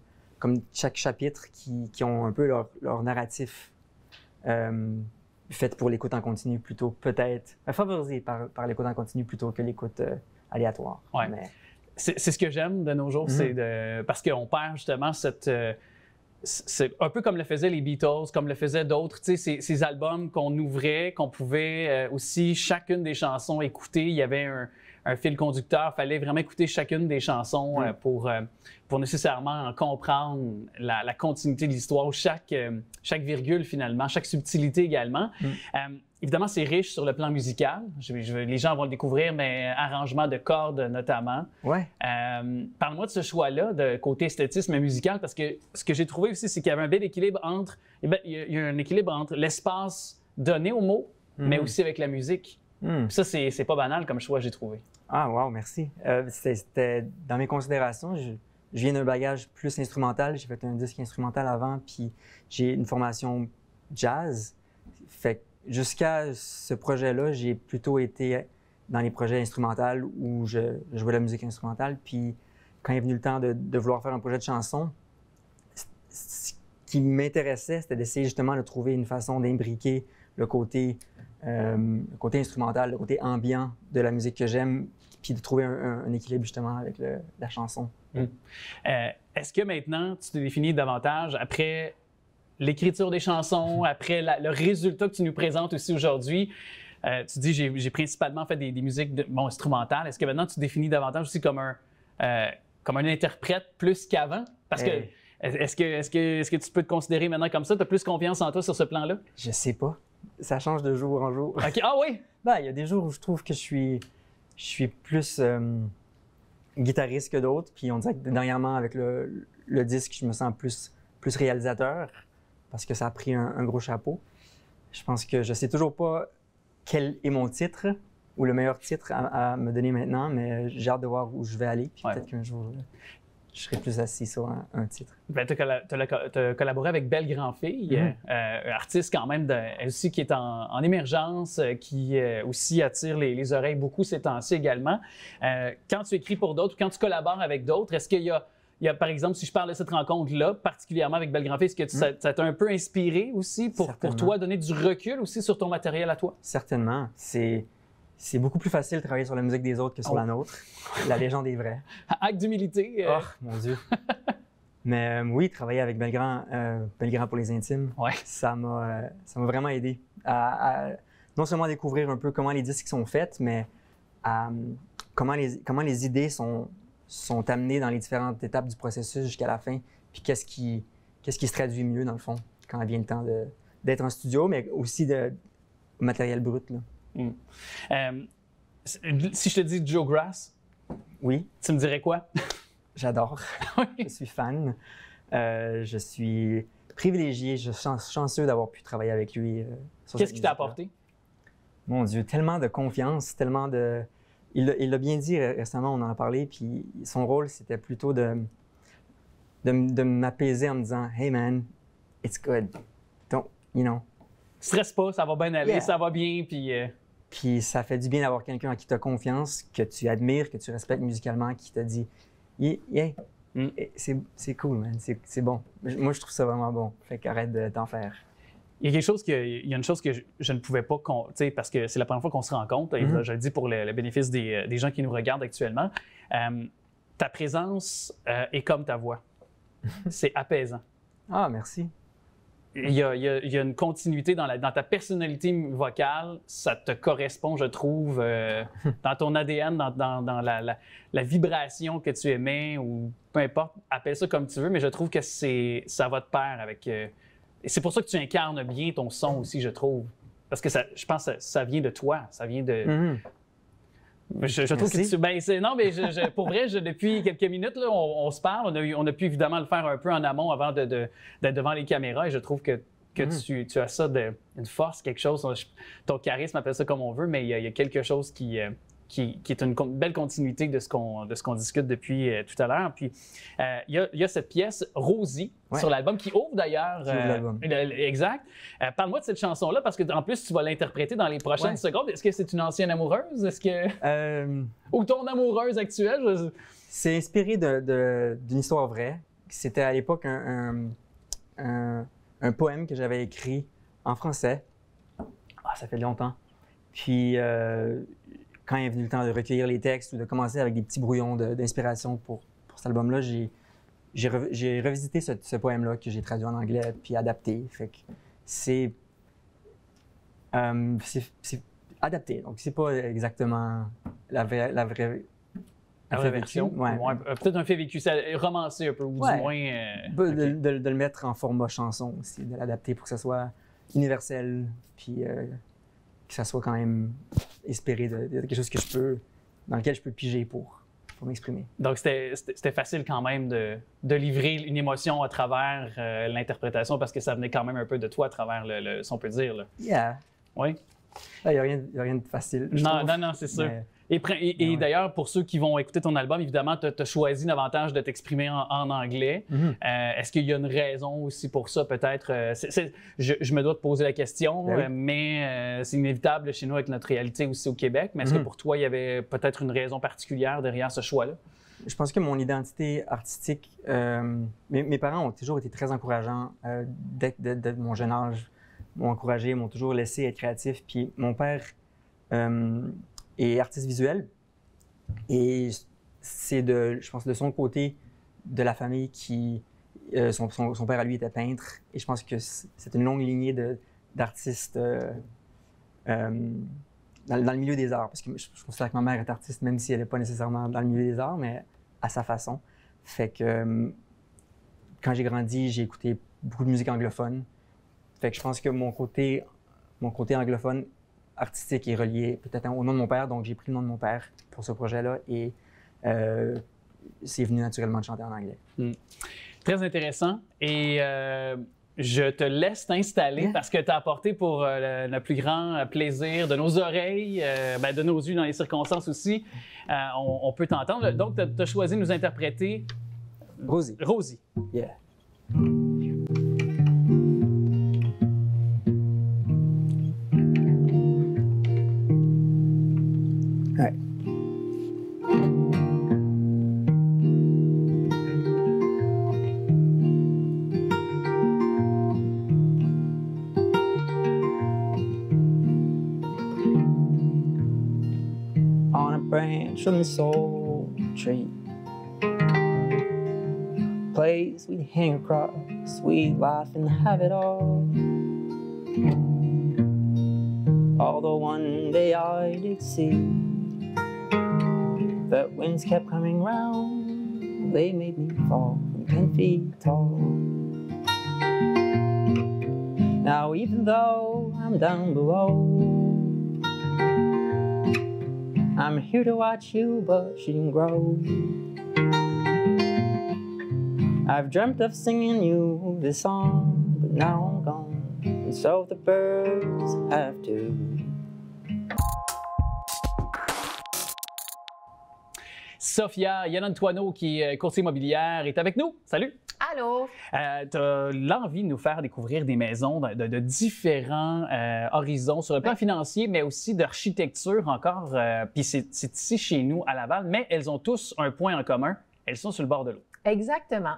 Speaker 10: chaque chapitre qui ont un peu leur narratif fait pour l'écoute en continu plutôt, peut-être, favorisé par l'écoute en continu plutôt que l'écoute aléatoire.
Speaker 1: Ouais. Mais... C'est ce que j'aime de nos jours, parce qu'on perd justement c'est un peu comme le faisaient les Beatles, comme le faisaient d'autres, tu sais, ces albums qu'on ouvrait, qu'on pouvait aussi, chacune des chansons, écouter. Il y avait un fil conducteur. Il fallait vraiment écouter chacune des chansons pour nécessairement comprendre la continuité de l'histoire, chaque virgule finalement, chaque subtilité également. Évidemment, c'est riche sur le plan musical. Les gens vont le découvrir, mais arrangement de cordes notamment.
Speaker 10: Ouais.
Speaker 1: Parle-moi de ce choix-là, de côté esthétisme musical, parce que ce que j'ai trouvé aussi, c'est qu'il y avait un bel équilibre entre... il y a un équilibre entre l'espace donné aux mots, mais aussi avec la musique.
Speaker 10: Hmm.
Speaker 1: Ça, c'est pas banal comme choix, j'ai trouvé.
Speaker 10: Ah, wow, merci. C'était dans mes considérations. Je viens d'un bagage plus instrumental. J'ai fait un disque instrumental avant, puis j'ai une formation jazz. Fait que jusqu'à ce projet-là, j'ai plutôt été dans les projets instrumentaux où je jouais la musique instrumentale. Puis quand est venu le temps de vouloir faire un projet de chanson, ce qui m'intéressait, c'était d'essayer justement de trouver une façon d'imbriquer le côté instrumental, le côté ambiant de la musique que j'aime, puis de trouver un équilibre justement avec la chanson.
Speaker 1: Est-ce que maintenant, tu te définis davantage après l'écriture des chansons, après le résultat que tu nous présentes aussi aujourd'hui? Tu dis, j'ai principalement fait des musiques instrumentales. Est-ce que maintenant, tu te définis davantage aussi comme un interprète plus qu'avant? Parce que est-ce que tu peux te considérer maintenant comme ça? Tu as plus confiance en toi sur ce plan-là?
Speaker 10: Je sais pas. Ça change de jour en jour.
Speaker 1: OK. Ah oui?
Speaker 10: Ben, il y a des jours où je trouve que je suis plus guitariste que d'autres. Puis on dirait que dernièrement, avec le disque, je me sens plus réalisateur parce que ça a pris un gros chapeau. Je pense que je sais toujours pas quel est mon titre ou le meilleur titre à me donner maintenant, mais j'ai hâte de voir où je vais aller. Puis peut-être qu'un jour, je serai plus assis sur un titre.
Speaker 1: Ben, tu as collaboré avec Belle Grandfille, artiste quand même, elle aussi qui est en émergence, qui aussi attire les oreilles beaucoup ces temps-ci également. Quand tu écris pour d'autres ou quand tu collabores avec d'autres, est-ce qu'il y a, par exemple, si je parle de cette rencontre-là, particulièrement avec Belle Grandfille, est-ce que ça t'a un peu inspiré aussi pour toi donner du recul aussi sur ton matériel à toi?
Speaker 10: Certainement. C'est beaucoup plus facile de travailler sur la musique des autres que sur la nôtre. La légende est vraie.
Speaker 1: Acte d'humilité.
Speaker 10: Oh, mon Dieu. Mais oui, travailler avec Belgrand pour les intimes, ça m'a vraiment aidé à non seulement découvrir un peu comment les disques sont faits, mais comment les idées sont amenées dans les différentes étapes du processus jusqu'à la fin. Puis qu'est-ce qui se traduit mieux, dans le fond, quand vient le temps d'être en studio, mais aussi de matériel brut, là.
Speaker 1: Si je te dis Joe Grass,
Speaker 10: oui,
Speaker 1: tu me dirais quoi?
Speaker 10: J'adore. Je suis fan. Je suis privilégié, je suis chanceux d'avoir pu travailler avec lui.
Speaker 1: Qu'est-ce qu'il t'a apporté?
Speaker 10: Mon Dieu, tellement de confiance, tellement de... Il l'a bien dit récemment, on en a parlé, puis son rôle, c'était plutôt de m'apaiser en me disant « Hey man, it's good. Don't, you know. »
Speaker 1: Stresse pas, ça va bien aller, ça va bien, puis...
Speaker 10: Puis ça fait du bien d'avoir quelqu'un en qui tu as confiance, que tu admires, que tu respectes musicalement, qui te dit « Yeah, c'est cool, man, c'est bon. » Moi, je trouve ça vraiment bon. Fait qu'arrête de t'en faire.
Speaker 1: Il y a une chose que je ne pouvais pas, parce que c'est la première fois qu'on se rencontre, et je le dis pour le bénéfice des gens qui nous regardent actuellement. Ta présence est comme ta voix. C'est apaisant.
Speaker 10: Ah, merci.
Speaker 1: Il y a une continuité dans ta personnalité vocale, ça te correspond, je trouve, dans ton ADN, dans la vibration que tu émets, ou peu importe, appelle ça comme tu veux, mais je trouve que ça va de pair avec... et c'est pour ça que tu incarnes bien ton son aussi, je trouve. Parce que je pense que ça vient de toi, ça vient de... Je trouve que non, mais pour vrai, depuis quelques minutes, là, on se parle. On a pu évidemment le faire un peu en amont avant d'être devant les caméras. Et je trouve que tu as ça une force, quelque chose. Ton charisme, appelle ça comme on veut, mais il y a quelque chose qui est une belle continuité de ce qu'on discute depuis tout à l'heure. Puis il y a cette pièce Rosie sur l'album qui ouvre d'ailleurs. Exact. Parle-moi de cette chanson-là parce que en plus tu vas l'interpréter dans les prochaines secondes. Est-ce que c'est une ancienne amoureuse? Est-ce que ou ton amoureuse actuelle?
Speaker 10: C'est inspiré d'une histoire vraie. C'était à l'époque un poème que j'avais écrit en français. Ah, ça fait longtemps. Puis quand il est venu le temps de recueillir les textes ou de commencer avec des petits brouillons d'inspiration pour cet album-là, j'ai revisité ce poème-là que j'ai traduit en anglais puis adapté. Fait que c'est adapté, donc c'est pas exactement la vraie
Speaker 1: version. Peut-être un fait vécu, c'est romancé un peu, ou du moins...
Speaker 10: de le mettre en format chanson aussi, de l'adapter pour que ça soit universel, puis que ça soit quand même inspiré de quelque chose dans lequel je peux piger pour m'exprimer.
Speaker 1: Donc, c'était facile quand même de livrer une émotion à travers l'interprétation parce que ça venait quand même un peu de toi à travers si on peut dire. Là.
Speaker 10: Yeah.
Speaker 1: Oui.
Speaker 10: Il n'y a rien de facile.
Speaker 1: Non, c'est sûr. Et d'ailleurs, pour ceux qui vont écouter ton album, évidemment, tu as choisi davantage de t'exprimer en anglais. Est-ce qu'il y a une raison aussi pour ça, peut-être? Je me dois te poser la question, mais c'est inévitable chez nous avec notre réalité aussi au Québec. Mais est-ce que pour toi, il y avait peut-être une raison particulière derrière ce choix-là?
Speaker 10: Je pense que mon identité artistique, mes parents ont toujours été très encourageants dès mon jeune âge. M'ont encouragé, m'ont toujours laissé être créatif. Puis mon père est artiste visuel et c'est je pense, de son côté de la famille qui... son père à lui était peintre et je pense que c'est une longue lignée d'artistes dans le milieu des arts. Parce que je considère que ma mère est artiste, même si elle n'est pas nécessairement dans le milieu des arts, mais à sa façon. Fait que quand j'ai grandi, j'ai écouté beaucoup de musique anglophone. Fait que je pense que mon côté anglophone artistique est relié peut-être au nom de mon père, donc j'ai pris le nom de mon père pour ce projet-là et c'est venu naturellement de chanter en anglais.
Speaker 1: Très intéressant et je te laisse t'installer parce que tu as apporté pour le plus grand plaisir de nos oreilles, de nos yeux dans les circonstances aussi. On peut t'entendre. Donc, tu as choisi de nous interpréter
Speaker 10: Rosie.
Speaker 1: Rosie.
Speaker 10: Yeah. Ouais.
Speaker 11: On a branch from the soul tree, place we hang across, we laugh and have it all. Although one day I did see that winds kept coming round, they made me fall from 10 feet tall. Now even though I'm down below, I'm here to watch you bush and grow. I've dreamt of singing you this song, but now I'm gone, and so the birds have to.
Speaker 1: Sophia Yanantuano, qui est courtier immobilière, est avec nous. Salut!
Speaker 9: Allô?
Speaker 1: Tu as l'envie de nous faire découvrir des maisons de différents horizons sur le plan financier, mais aussi d'architecture encore. Puis c'est ici chez nous à Laval, mais elles ont tous un point en commun. Elles sont sur le bord de l'eau.
Speaker 6: Exactement.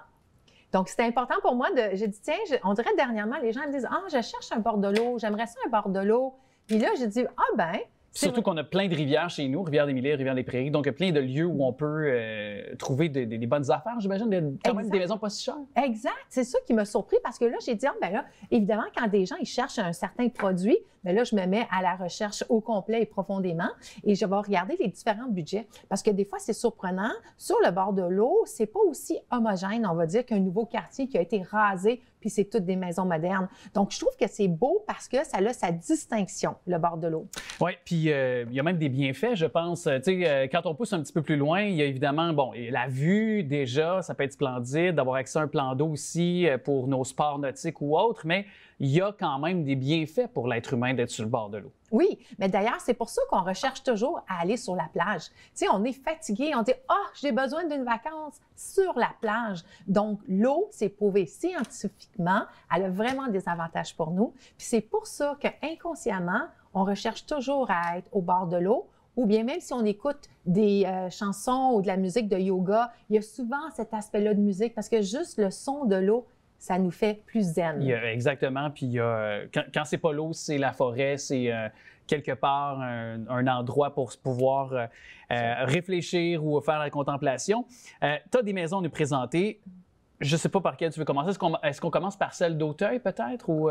Speaker 6: Donc, c'était important pour moi j'ai dit, tiens, on dirait dernièrement, les gens me disent, je cherche un bord de l'eau, j'aimerais ça un bord de l'eau. Puis là, j'ai dit,
Speaker 1: surtout qu'on a plein de rivières chez nous, Rivière-des-Millers, Rivière-des-Prairies, donc plein de lieux où on peut trouver des bonnes affaires, j'imagine, quand même des maisons pas si chères.
Speaker 6: Exact, c'est ça qui m'a surpris parce que là, j'ai dit, évidemment, quand des gens ils cherchent un certain produit, là, je me mets à la recherche au complet et profondément et je vais regarder les différents budgets parce que des fois, c'est surprenant. Sur le bord de l'eau, c'est pas aussi homogène, on va dire, qu'un nouveau quartier qui a été rasé puis c'est toutes des maisons modernes. Donc, je trouve que c'est beau parce que ça a sa distinction, le bord de l'eau.
Speaker 1: Oui, puis il y a même des bienfaits, je pense. Tu sais, quand on pousse un petit peu plus loin, il y a évidemment, la vue, déjà, ça peut être splendide, d'avoir accès à un plan d'eau aussi pour nos sports nautiques ou autres, mais il y a quand même des bienfaits pour l'être humain d'être sur le bord de l'eau.
Speaker 6: Oui, mais d'ailleurs, c'est pour ça qu'on recherche toujours à aller sur la plage. Tu sais, on est fatigué, on dit « j'ai besoin d'une vacance sur la plage ». Donc, l'eau, c'est prouvé scientifiquement, elle a vraiment des avantages pour nous. Puis c'est pour ça qu'inconsciemment, on recherche toujours à être au bord de l'eau. Ou bien même si on écoute des chansons ou de la musique de yoga, il y a souvent cet aspect-là de musique parce que juste le son de l'eau, ça nous fait plus zen.
Speaker 1: Exactement. Puis quand c'est pas l'eau, c'est la forêt, c'est quelque part un endroit pour pouvoir réfléchir ou faire la contemplation. Tu as des maisons à nous présenter. Je ne sais pas par quelle tu veux commencer. Est-ce qu'on commence par celle d'Auteuil, peut-être? Ou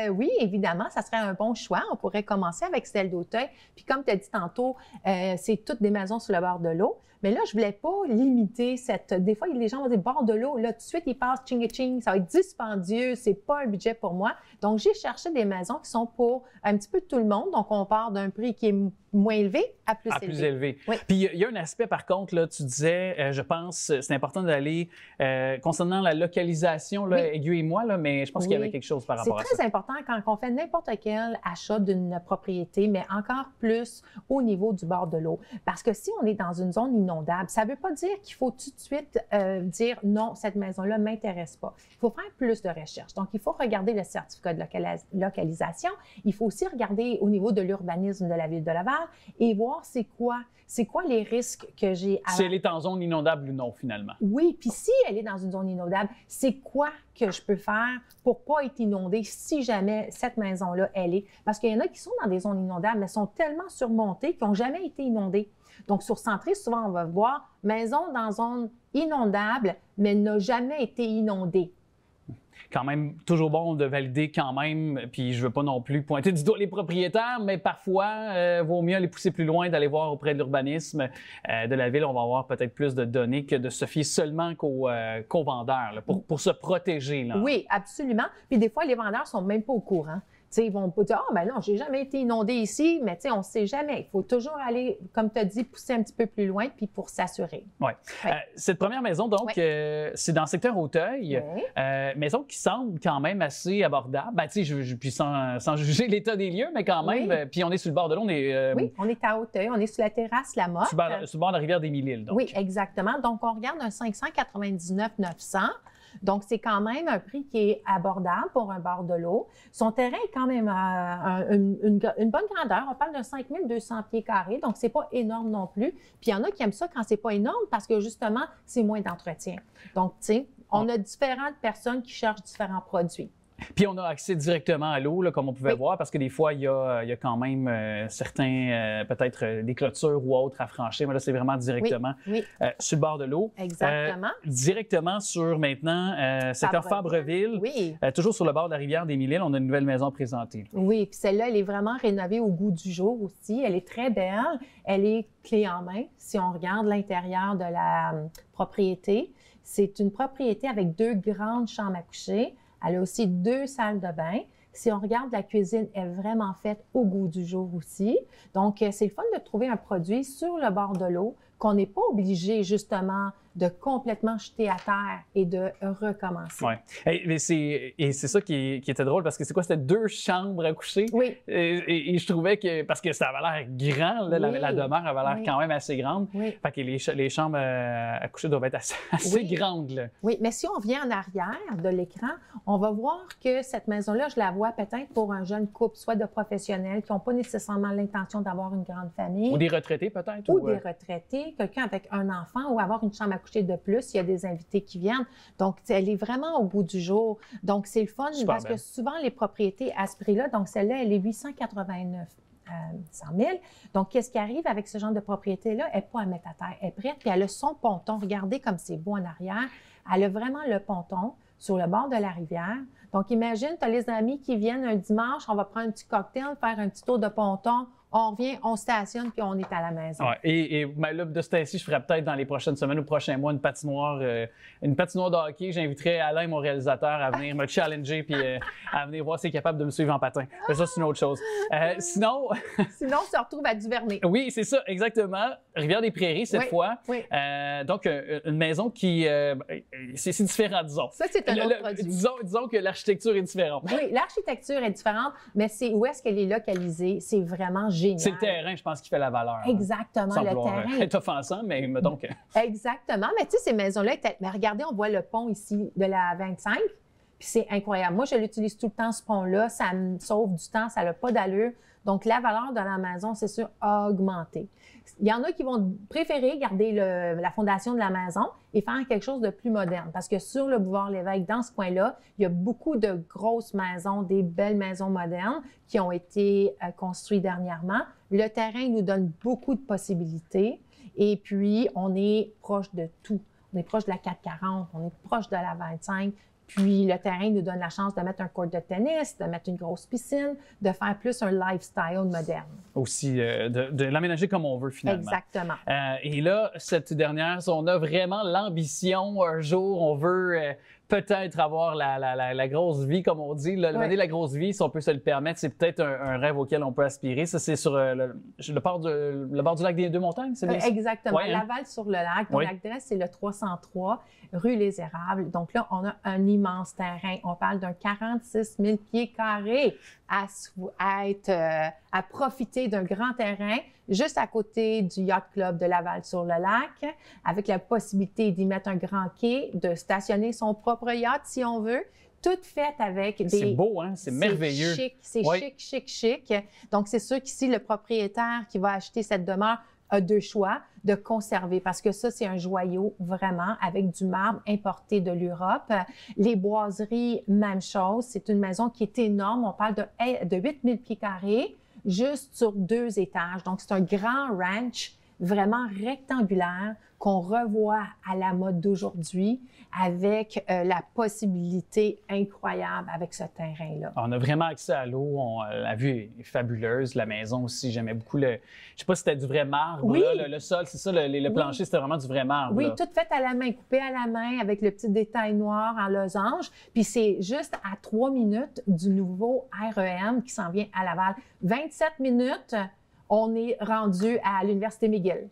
Speaker 6: oui, évidemment, ça serait un bon choix. On pourrait commencer avec celle d'Auteuil. Puis comme tu as dit tantôt, c'est toutes des maisons sur le bord de l'eau.
Speaker 8: Mais là, je voulais pas limiter cette... Des fois, les gens vont dire, bord de l'eau, là, tout de suite, ils passent ching-ching, ça va être dispendieux, c'est pas un budget pour moi. Donc, j'ai cherché des maisons qui sont pour un petit peu tout le monde. Donc, on part d'un prix qui est moins élevé à plus élevé.
Speaker 1: Plus élevé.
Speaker 8: Oui.
Speaker 1: Puis il y a un aspect, par contre, là, tu disais, je pense, c'est important d'aller, concernant la localisation, là, aiguille-moi, là, mais je pense qu'il y avait quelque chose par rapport à ça.
Speaker 8: C'est très important quand on fait n'importe quel achat d'une propriété, mais encore plus au niveau du bord de l'eau. Parce que si on est dans une zone inondable, ça ne veut pas dire qu'il faut tout de suite dire non, cette maison-là ne m'intéresse pas. Il faut faire plus de recherches. Donc, il faut regarder le certificat de localisation. Il faut aussi regarder au niveau de l'urbanisme de la Ville de Laval et voir c'est quoi les risques que j'ai.
Speaker 1: Si elle est en zone inondable ou non, finalement.
Speaker 8: Oui, puis si elle est dans une zone inondable, c'est quoi que je peux faire pour pas être inondée si jamais cette maison-là, elle est. Parce qu'il y en a qui sont dans des zones inondables, mais sont tellement surmontées qu'ils n'ont jamais été inondées. Donc, sur Centris, souvent, on va voir maison dans zone inondable, mais n'a jamais été inondée.
Speaker 1: Quand même, toujours bon de valider quand même, puis je veux pas non plus pointer du doigt les propriétaires, mais parfois, vaut mieux les pousser plus loin, d'aller voir auprès de l'urbanisme de la ville. On va avoir peut-être plus de données que de se fier seulement qu'aux vendeurs, là, pour se protéger. Là.
Speaker 8: Oui, absolument. Puis des fois, les vendeurs sont même pas au courant. T'sais, ils vont pas dire « Ah, ben non, j'ai jamais été inondé ici », mais on ne sait jamais. Il faut toujours aller, comme tu as dit, pousser un petit peu plus loin, puis pour s'assurer.
Speaker 1: Oui. Ouais. Cette première maison, donc, c'est dans le secteur Auteuil. Maison qui semble quand même assez abordable. Ben, tu sais, puis sans juger l'état des lieux, mais quand même. Puis on est sur le bord de l'eau.
Speaker 8: Oui, on est à Auteuil, on est sur la terrasse La Motte.
Speaker 1: Sur le bord de la rivière des Mille-Îles, donc.
Speaker 8: Oui, exactement. Donc, on regarde un 599 900. Donc, c'est quand même un prix qui est abordable pour un bord de l'eau. Son terrain est quand même une bonne grandeur. On parle de 5200 pieds carrés, donc c'est pas énorme non plus. Puis il y en a qui aiment ça quand c'est pas énorme parce que justement, c'est moins d'entretien. Donc, tu sais, on a différentes personnes qui cherchent différents produits.
Speaker 1: Puis on a accès directement à l'eau, comme on pouvait voir, parce que des fois, il y a quand même certains, peut-être des clôtures ou autres à franchir, mais là, c'est vraiment directement sur le bord de l'eau.
Speaker 8: Exactement.
Speaker 1: Directement sur maintenant, secteur Fabreville.
Speaker 8: Oui.
Speaker 1: Toujours sur le bord de la rivière des Mille-Îles, on a une nouvelle maison présentée.
Speaker 8: Oui, puis celle-là, elle est vraiment rénovée au goût du jour aussi. Elle est très belle. Elle est clé en main. Si on regarde l'intérieur de la propriété, c'est une propriété avec 2 grandes chambres à coucher. Elle a aussi 2 salles de bain. Si on regarde, la cuisine est vraiment faite au goût du jour aussi. Donc, c'est le fun de trouver un produit sur le bord de l'eau qu'on n'est pas obligé, justement, de complètement jeter à terre et de recommencer.
Speaker 1: Oui. Et c'est ça qui était drôle, parce que c'est quoi? C'était 2 chambres à coucher.
Speaker 8: Oui.
Speaker 1: Et je trouvais que, parce que ça avait l'air grand, là, la demeure avait l'air quand même assez grande.
Speaker 8: Oui.
Speaker 1: Fait que les chambres à coucher doivent être assez grandes. Là.
Speaker 8: Oui, mais si on vient en arrière de l'écran, on va voir que cette maison-là, je la vois peut-être pour un jeune couple, soit de professionnels qui n'ont pas nécessairement l'intention d'avoir une grande famille.
Speaker 1: Ou des retraités peut-être.
Speaker 8: Ou des retraités, quelqu'un avec un enfant, ou avoir une chambre à coucher de plus, il y a des invités qui viennent. Donc, elle est vraiment au bout du jour. Donc, c'est le fun parce que souvent, les propriétés à ce prix-là, donc celle-là, elle est 889 100 000. Donc, qu'est-ce qui arrive avec ce genre de propriété-là? Elle n'est pas à mettre à terre. Elle est prête, puis elle a son ponton. Regardez comme c'est beau en arrière. Elle a vraiment le ponton sur le bord de la rivière. Donc, imagine, tu as les amis qui viennent un dimanche, on va prendre un petit cocktail, faire un petit tour de ponton. On revient, on stationne, puis on est à la maison. Ouais,
Speaker 1: et là, de ce temps-ci, je ferai peut-être dans les prochaines semaines ou prochains mois une patinoire de hockey. J'inviterai Alain, mon réalisateur, à venir me challenger puis à venir voir s'il est capable de me suivre en patin. Mais ça, c'est une autre chose. Sinon,
Speaker 8: on se retrouve à Duvernay.
Speaker 1: Oui, c'est ça, exactement. Rivière-des-Prairies, cette fois.
Speaker 8: Oui.
Speaker 1: Donc, une maison qui... c'est différent, disons.
Speaker 8: Ça, c'est un autre produit.
Speaker 1: Disons que l'architecture est différente.
Speaker 8: Oui, l'architecture est différente, mais c'est où est-ce qu'elle est localisée. C'est vraiment génial.
Speaker 1: C'est le terrain, je pense, qui fait la valeur.
Speaker 8: Exactement,
Speaker 1: Sans
Speaker 8: le
Speaker 1: vouloir
Speaker 8: terrain.
Speaker 1: être offensant, mais mettons que...
Speaker 8: Exactement. Mais tu sais, ces maisons-là, mais regardez, on voit le pont ici de la 25, puis c'est incroyable. Moi, je l'utilise tout le temps, ce pont-là. Ça me sauve du temps, ça n'a pas d'allure. Donc, la valeur de la maison, c'est sûr, a augmenté. Il y en a qui vont préférer garder la fondation de la maison et faire quelque chose de plus moderne. Parce que sur le boulevard Lévesque, dans ce coin-là, il y a beaucoup de grosses maisons, des belles maisons modernes qui ont été construites dernièrement. Le terrain nous donne beaucoup de possibilités. Et puis, on est proche de tout. On est proche de la 440, on est proche de la 25. Puis le terrain nous donne la chance de mettre un court de tennis, de mettre une grosse piscine, de faire plus un lifestyle moderne.
Speaker 1: Aussi, de l'aménager comme on veut, finalement.
Speaker 8: Exactement.
Speaker 1: Et là, cette dernière, on a vraiment l'ambition, un jour, on veut peut-être avoir la grosse vie, comme on dit. Là, mener la grosse vie, si on peut se le permettre, c'est peut-être un rêve auquel on peut aspirer. Ça, c'est sur le bord du lac des Deux-Montagnes, c'est bien ça?
Speaker 8: Exactement.
Speaker 1: Ouais, hein?
Speaker 8: Laval-sur-le-Lac. Donc, l'adresse, c'est le 303 rue Les Érables. Donc là, on a un immense terrain. On parle d'un 46 000 pieds carrés à profiter d'un grand terrain juste à côté du Yacht Club de Laval-sur-le-Lac, avec la possibilité d'y mettre un grand quai, de stationner son propre yacht si on veut. Tout fait avec des...
Speaker 1: C'est beau, hein? C'est merveilleux.
Speaker 8: C'est chic. Donc, c'est sûr qu'ici, le propriétaire qui va acheter cette demeure a deux choix de conserver, parce que ça, c'est un joyau vraiment avec du marbre importé de l'Europe. Les boiseries, même chose. C'est une maison qui est énorme. On parle de 8 000 pieds carrés, juste sur 2 étages. Donc, c'est un grand ranch vraiment rectangulaire qu'on revoit à la mode d'aujourd'hui avec la possibilité incroyable avec ce terrain-là.
Speaker 1: On a vraiment accès à l'eau. La vue est fabuleuse. La maison aussi, j'aimais beaucoup le... Je sais pas si c'était du vrai marbre.
Speaker 8: Oui.
Speaker 1: Là, le sol, c'est ça, le plancher, c'était vraiment du vrai marbre.
Speaker 8: Oui,
Speaker 1: là.
Speaker 8: tout fait à la main, coupé à la main avec le petit détail noir en losange. Puis c'est juste à 3 minutes du nouveau REM qui s'en vient à Laval. 27 minutes, on est rendu à l'Université McGill.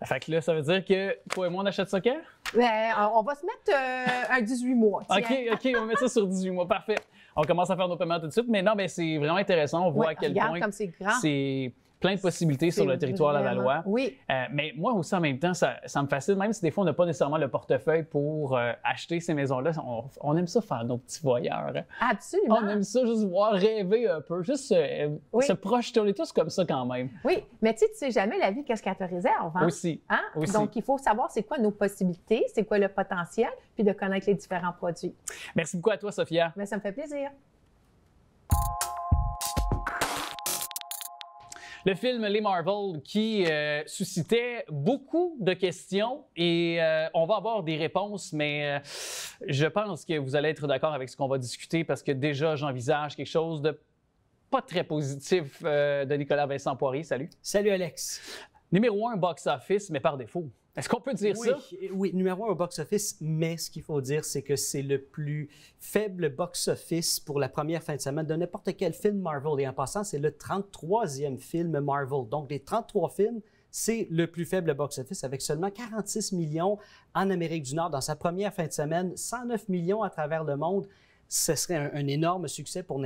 Speaker 1: Fait que là, ça veut dire que toi et moi, on achète ça quand?
Speaker 8: On va se mettre un 18 mois.
Speaker 1: OK, on va mettre ça sur 18 mois. Parfait. On commence à faire nos paiements tout de suite. Mais non, c'est vraiment intéressant. On voit à quel point
Speaker 8: comme c'est grand.
Speaker 1: C'est plein de possibilités sur le territoire lavallois.
Speaker 8: Oui.
Speaker 1: Mais moi aussi, en même temps, ça me fascine, même si des fois, on n'a pas nécessairement le portefeuille pour acheter ces maisons-là. On aime ça faire nos petits voyeurs. Hein?
Speaker 8: Absolument.
Speaker 1: On aime ça juste voir rêver un peu, juste se projeter. On est tous comme ça quand même.
Speaker 8: Oui, mais tu sais jamais la vie, qu'est-ce qu'elle te réserve. Hein?
Speaker 1: Aussi.
Speaker 8: Hein?
Speaker 1: Aussi.
Speaker 8: Donc, il faut savoir c'est quoi nos possibilités, c'est quoi le potentiel, puis de connaître les différents produits.
Speaker 1: Merci beaucoup à toi, Sophia.
Speaker 8: Mais ça me fait plaisir.
Speaker 1: Le film Les Marvel qui suscitait beaucoup de questions et on va avoir des réponses, mais je pense que vous allez être d'accord avec ce qu'on va discuter parce que déjà, j'envisage quelque chose de pas très positif de Nicolas Vincent Poirier. Salut.
Speaker 12: Salut, Alex.
Speaker 1: Numéro 1 box-office, mais par défaut. Est-ce qu'on peut dire ça?
Speaker 12: Oui, numéro 1 au box-office, mais ce qu'il faut dire, c'est que c'est le plus faible box-office pour la première fin de semaine de n'importe quel film Marvel. Et en passant, c'est le 33e film Marvel. Donc, des 33 films, c'est le plus faible box-office avec seulement 46 millions en Amérique du Nord dans sa première fin de semaine, 109 millions à travers le monde. Ce serait un énorme succès pour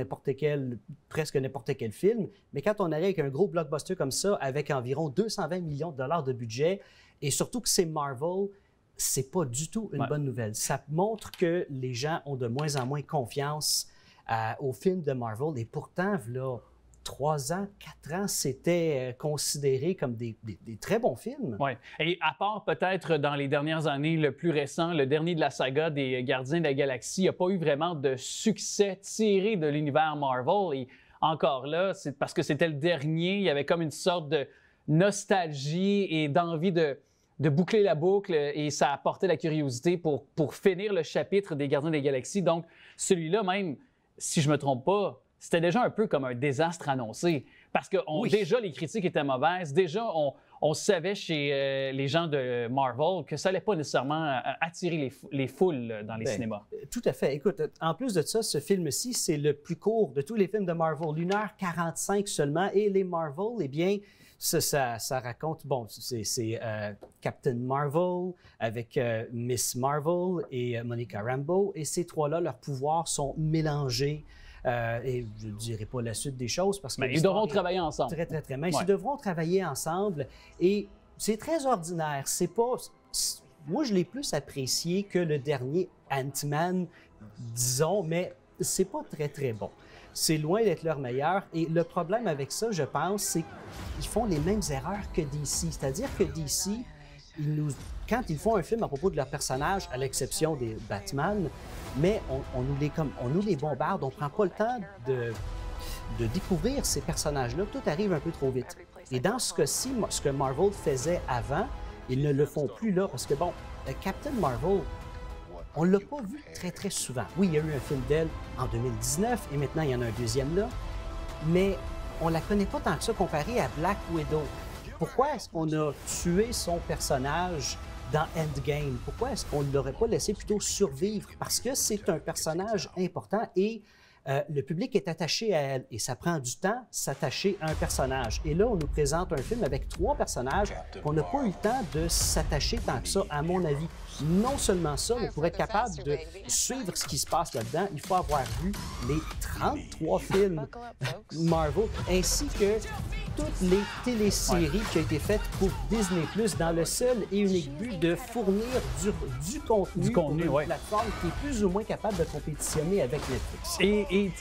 Speaker 12: presque n'importe quel film. Mais quand on arrive avec un gros blockbuster comme ça, avec environ 220 millions de dollars de budget, et surtout que c'est Marvel, c'est pas du tout une bonne nouvelle. Ça montre que les gens ont de moins en moins confiance aux films de Marvel. Et pourtant, là, 3 ans, 4 ans, c'était considéré comme des très bons films.
Speaker 1: Oui. Et à part peut-être dans les dernières années, le plus récent, le dernier de la saga des Gardiens de la Galaxie, il n'y a pas eu vraiment de succès tiré de l'univers Marvel. Et encore là, c'est parce que c'était le dernier, il y avait comme une sorte de nostalgie et d'envie de boucler la boucle et ça apportait la curiosité pour finir le chapitre des Gardiens de la Galaxie. Donc, celui-là même, si je ne me trompe pas, c'était déjà un peu comme un désastre annoncé parce que déjà, les critiques étaient mauvaises. Déjà, on savait chez les gens de Marvel que ça n'allait pas nécessairement attirer les foules dans les cinémas.
Speaker 12: Tout à fait. Écoute, en plus de ça, ce film-ci, c'est le plus court de tous les films de Marvel, 1h45 seulement. Et les Marvel, eh bien, ça raconte, c'est Captain Marvel avec Miss Marvel et Monica Rambeau. Et ces trois-là, leurs pouvoirs sont mélangés. Et je ne dirai pas la suite des choses parce que...
Speaker 1: Mais ils devront travailler ensemble.
Speaker 12: Très, très, très. Mais ils devront travailler ensemble et c'est très ordinaire. C'est pas... Moi, je l'ai plus apprécié que le dernier Ant-Man, disons, mais c'est pas très, très bon. C'est loin d'être leur meilleur. Et le problème avec ça, je pense, c'est qu'ils font les mêmes erreurs que DC. C'est-à-dire que DC, quand ils font un film à propos de leur personnage, à l'exception des Batman, mais on nous les bombarde, on ne prend pas le temps de découvrir ces personnages-là. Tout arrive un peu trop vite. Et dans ce cas-ci, ce que Marvel faisait avant, ils ne le font plus là, parce que Captain Marvel, on ne l'a pas vu très, très souvent. Oui, il y a eu un film d'elle en 2019 et maintenant il y en a un deuxième là, mais on ne la connaît pas tant que ça comparé à Black Widow. Pourquoi est-ce qu'on a tué son personnage dans Endgame? Pourquoi est-ce qu'on ne l'aurait pas laissé plutôt survivre? Parce que c'est un personnage important et le public est attaché à elle et ça prend du temps s'attacher à un personnage. Et là, on nous présente un film avec 3 personnages qu'on n'a pas eu le temps de s'attacher tant que ça, à mon avis. Non seulement ça, mais pour être capable de suivre ce qui se passe là-dedans, il faut avoir vu les 33 films Marvel, ainsi que toutes les téléséries qui ont été faites pour Disney+, dans le seul et unique but de fournir du contenu pour une plateforme qui est plus ou moins capable de compétitionner avec Netflix.
Speaker 1: Et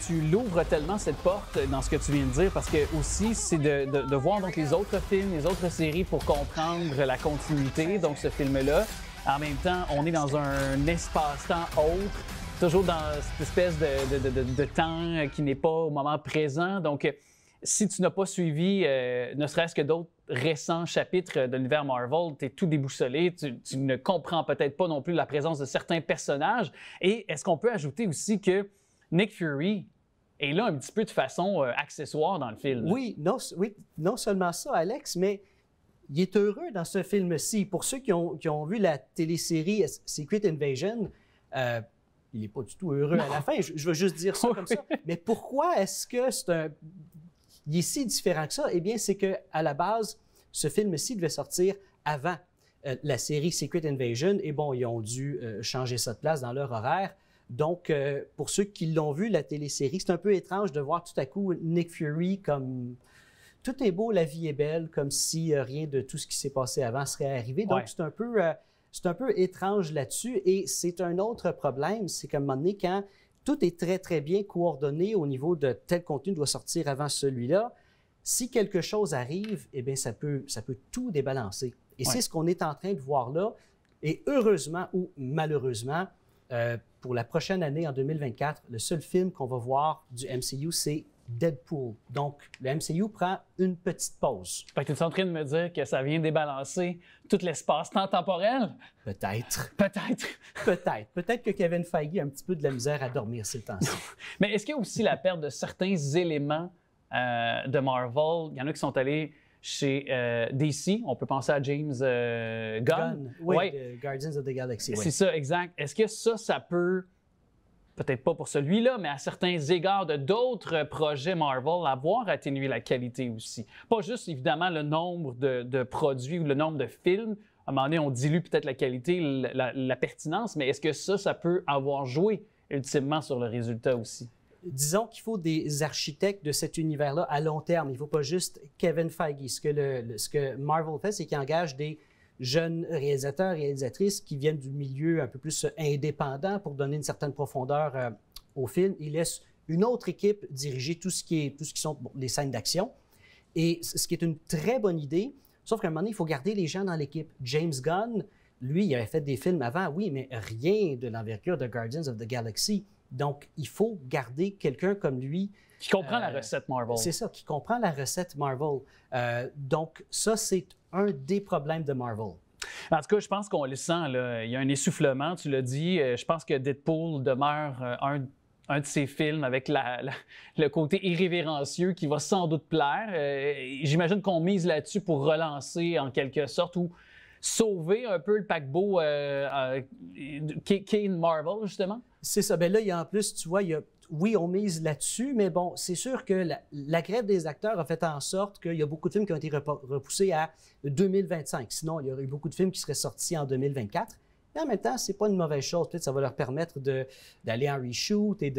Speaker 1: tu l'ouvres tellement cette porte dans ce que tu viens de dire, parce que aussi, c'est de voir donc les autres films, les autres séries pour comprendre la continuité, donc ce film-là. En même temps, on est dans un espace-temps autre, toujours dans cette espèce de temps qui n'est pas au moment présent. Donc, si tu n'as pas suivi ne serait-ce que d'autres récents chapitres de l'univers Marvel, tu es tout déboussolé, tu ne comprends peut-être pas non plus la présence de certains personnages. Et est-ce qu'on peut ajouter aussi que Nick Fury est là un petit peu de façon accessoire dans le film?
Speaker 12: Oui, non seulement ça, Alex, mais il est heureux dans ce film-ci. Pour ceux qui ont vu la télésérie Secret Invasion, il n'est pas du tout heureux à la fin. Je veux juste dire ça comme ça. Mais pourquoi est-ce que il est si différent que ça? Eh bien, c'est qu'à la base, ce film-ci devait sortir avant la série Secret Invasion. Et bon, ils ont dû changer ça de place dans leur horaire. Donc, pour ceux qui l'ont vu, la télésérie, c'est un peu étrange de voir tout à coup Nick Fury comme... Tout est beau, la vie est belle, comme si rien de tout ce qui s'est passé avant serait arrivé. Donc, c'est un peu étrange là-dessus. Et c'est un autre problème, c'est qu'à un moment donné, quand tout est très, très bien coordonné au niveau de tel contenu doit sortir avant celui-là, si quelque chose arrive, eh bien, ça peut tout débalancer. Et c'est ce qu'on est en train de voir là. Et heureusement ou malheureusement, pour la prochaine année, en 2024, le seul film qu'on va voir du MCU, c'est Deadpool. Donc, le MCU prend une petite pause.
Speaker 1: Fait que tu es en train de me dire que ça vient débalancer tout l'espace-temps temporel?
Speaker 12: Peut-être.
Speaker 1: Peut-être.
Speaker 12: Peut-être. Peut-être que Kevin Feige a un petit peu de la misère à dormir ces temps-ci.
Speaker 1: Mais est-ce qu'il y a aussi la perte de certains éléments de Marvel? Il y en a qui sont allés chez DC. On peut penser à James Gunn.
Speaker 12: Oui, Guardians of the Galaxy.
Speaker 1: C'est ça, exact. Est-ce que ça peut... peut-être pas pour celui-là, mais à certains égards de d'autres projets Marvel, avoir atténué la qualité aussi. Pas juste, évidemment, le nombre de produits ou le nombre de films. À un moment donné, on dilue peut-être la qualité, la pertinence, mais est-ce que ça peut avoir joué ultimement sur le résultat aussi?
Speaker 12: Disons qu'il faut des architectes de cet univers-là à long terme. Il ne faut pas juste Kevin Feige. Ce que Marvel fait, c'est qu'il engage des jeunes réalisateurs, réalisatrices qui viennent du milieu un peu plus indépendant pour donner une certaine profondeur au film. Ils laissent une autre équipe diriger tout ce qui sont les scènes d'action. Et ce qui est une très bonne idée, sauf qu'à un moment donné, il faut garder les gens dans l'équipe. James Gunn, lui, il avait fait des films avant, oui, mais rien de l'envergure de Guardians of the Galaxy. Donc, il faut garder quelqu'un comme lui.
Speaker 1: Qui comprend la recette Marvel.
Speaker 12: C'est ça, qui comprend la recette Marvel. Donc, ça, c'est un des problèmes de Marvel.
Speaker 1: En tout cas, je pense qu'on le sent, là. Il y a un essoufflement, tu l'as dit. Je pense que Deadpool demeure un de ces films avec le côté irrévérencieux qui va sans doute plaire. J'imagine qu'on mise là-dessus pour relancer en quelque sorte ou sauver un peu le paquebot qu'est Marvel, justement.
Speaker 12: C'est ça. Bien là, il y a en plus, tu vois, oui, on mise là-dessus, mais bon, c'est sûr que la grève des acteurs a fait en sorte qu'il y a beaucoup de films qui ont été repoussés à 2025. Sinon, il y aurait eu beaucoup de films qui seraient sortis en 2024. Mais en même temps, c'est pas une mauvaise chose. Peut-être que ça va leur permettre d'aller en reshoot et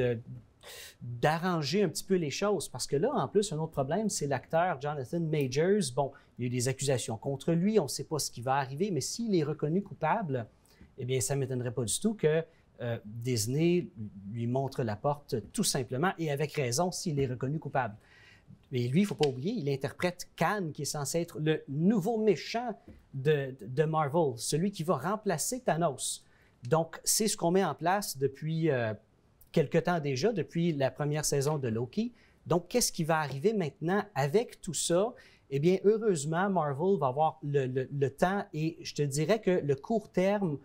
Speaker 12: d'arranger un petit peu les choses. Parce que là, en plus, un autre problème, c'est l'acteur Jonathan Majors. Bon, il y a eu des accusations contre lui. On ne sait pas ce qui va arriver, mais s'il est reconnu coupable, eh bien, ça ne m'étonnerait pas du tout que Disney lui montre la porte tout simplement, et avec raison s'il est reconnu coupable. Mais lui, il ne faut pas oublier, il interprète Kang, qui est censé être le nouveau méchant de Marvel, celui qui va remplacer Thanos. Donc, c'est ce qu'on met en place depuis quelque temps déjà, depuis la première saison de Loki. Donc, qu'est-ce qui va arriver maintenant avec tout ça? Eh bien, heureusement, Marvel va avoir le temps, et je te dirais que le court terme,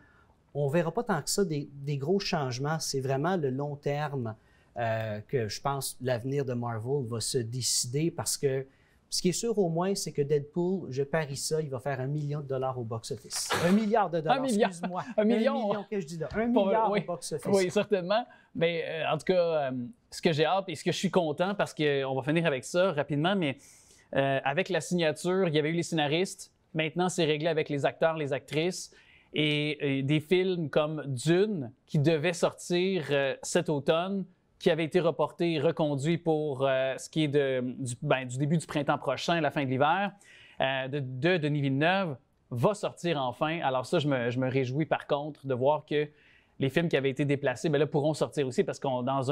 Speaker 12: on ne verra pas tant que ça des gros changements. C'est vraiment le long terme que je pense l'avenir de Marvel va se décider parce que ce qui est sûr au moins, c'est que Deadpool, je parie ça, il va faire $1 million au box-office. $1 milliard, excuse-moi.
Speaker 1: $1 million
Speaker 12: que je dis là. $1 milliard
Speaker 1: oui,
Speaker 12: au box-office.
Speaker 1: Oui, certainement. Mais en tout cas, ce que j'ai hâte et ce que je suis content, parce qu'on va finir avec ça rapidement, mais avec la signature, il y avait eu les scénaristes. Maintenant, c'est réglé avec les acteurs, les actrices. Et des films comme Dune, qui devaient sortir cet automne, qui avait été reporté et reconduit pour ce qui est du début du printemps prochain, la fin de l'hiver, de Denis Villeneuve, va sortir enfin. Alors ça, je me réjouis par contre de voir que les films qui avaient été déplacés, bien là, pourront sortir aussi parce qu'on dans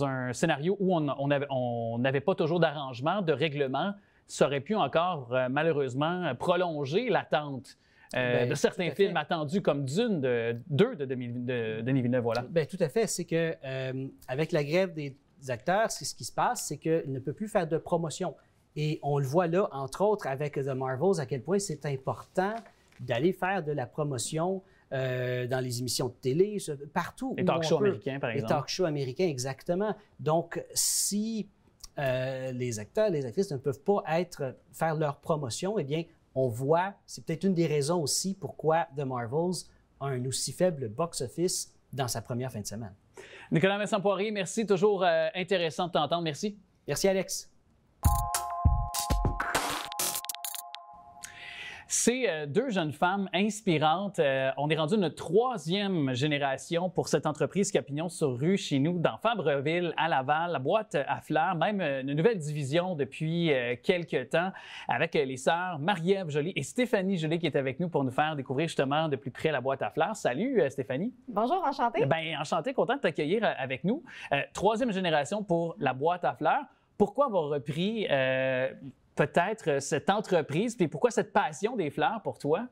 Speaker 1: un scénario où on n'avait pas toujours d'arrangement, de règlement, ça aurait pu encore malheureusement prolonger l'attente. De certains films attendus comme Dune de Denis Villeneuve, voilà.
Speaker 12: Bien, tout à fait. C'est que avec la grève des acteurs, ce qui se passe, c'est qu'il ne peut plus faire de promotion. Et on le voit là, entre autres, avec The Marvels, à quel point c'est important d'aller faire de la promotion dans les émissions de télé, partout.
Speaker 1: Les talk shows américains, par exemple.
Speaker 12: Les talk shows américains, exactement. Donc, si les acteurs, les actrices ne peuvent pas faire leur promotion, eh bien, on voit, c'est peut-être une des raisons aussi pourquoi The Marvels a un aussi faible box-office dans sa première fin de semaine.
Speaker 1: Nicolas Vincent-Poirier, merci. Toujours intéressant de t'entendre. Merci.
Speaker 12: Merci, Alex.
Speaker 1: C'est deux jeunes femmes inspirantes. On est rendu notre 3e génération pour cette entreprise qui a pignon sur rue chez nous, dans Fabreville, à Laval, la boîte à fleurs, même une nouvelle division depuis quelques temps avec les sœurs Marie-Ève Joly et Stéphanie Joly qui est avec nous pour nous faire découvrir justement de plus près la boîte à fleurs. Salut Stéphanie.
Speaker 13: Bonjour, enchantée.
Speaker 1: Bien, enchantée, content de t'accueillir avec nous. 3e génération pour la boîte à fleurs. Pourquoi avoir repris peut-être cette entreprise, puis pourquoi cette passion des fleurs pour toi?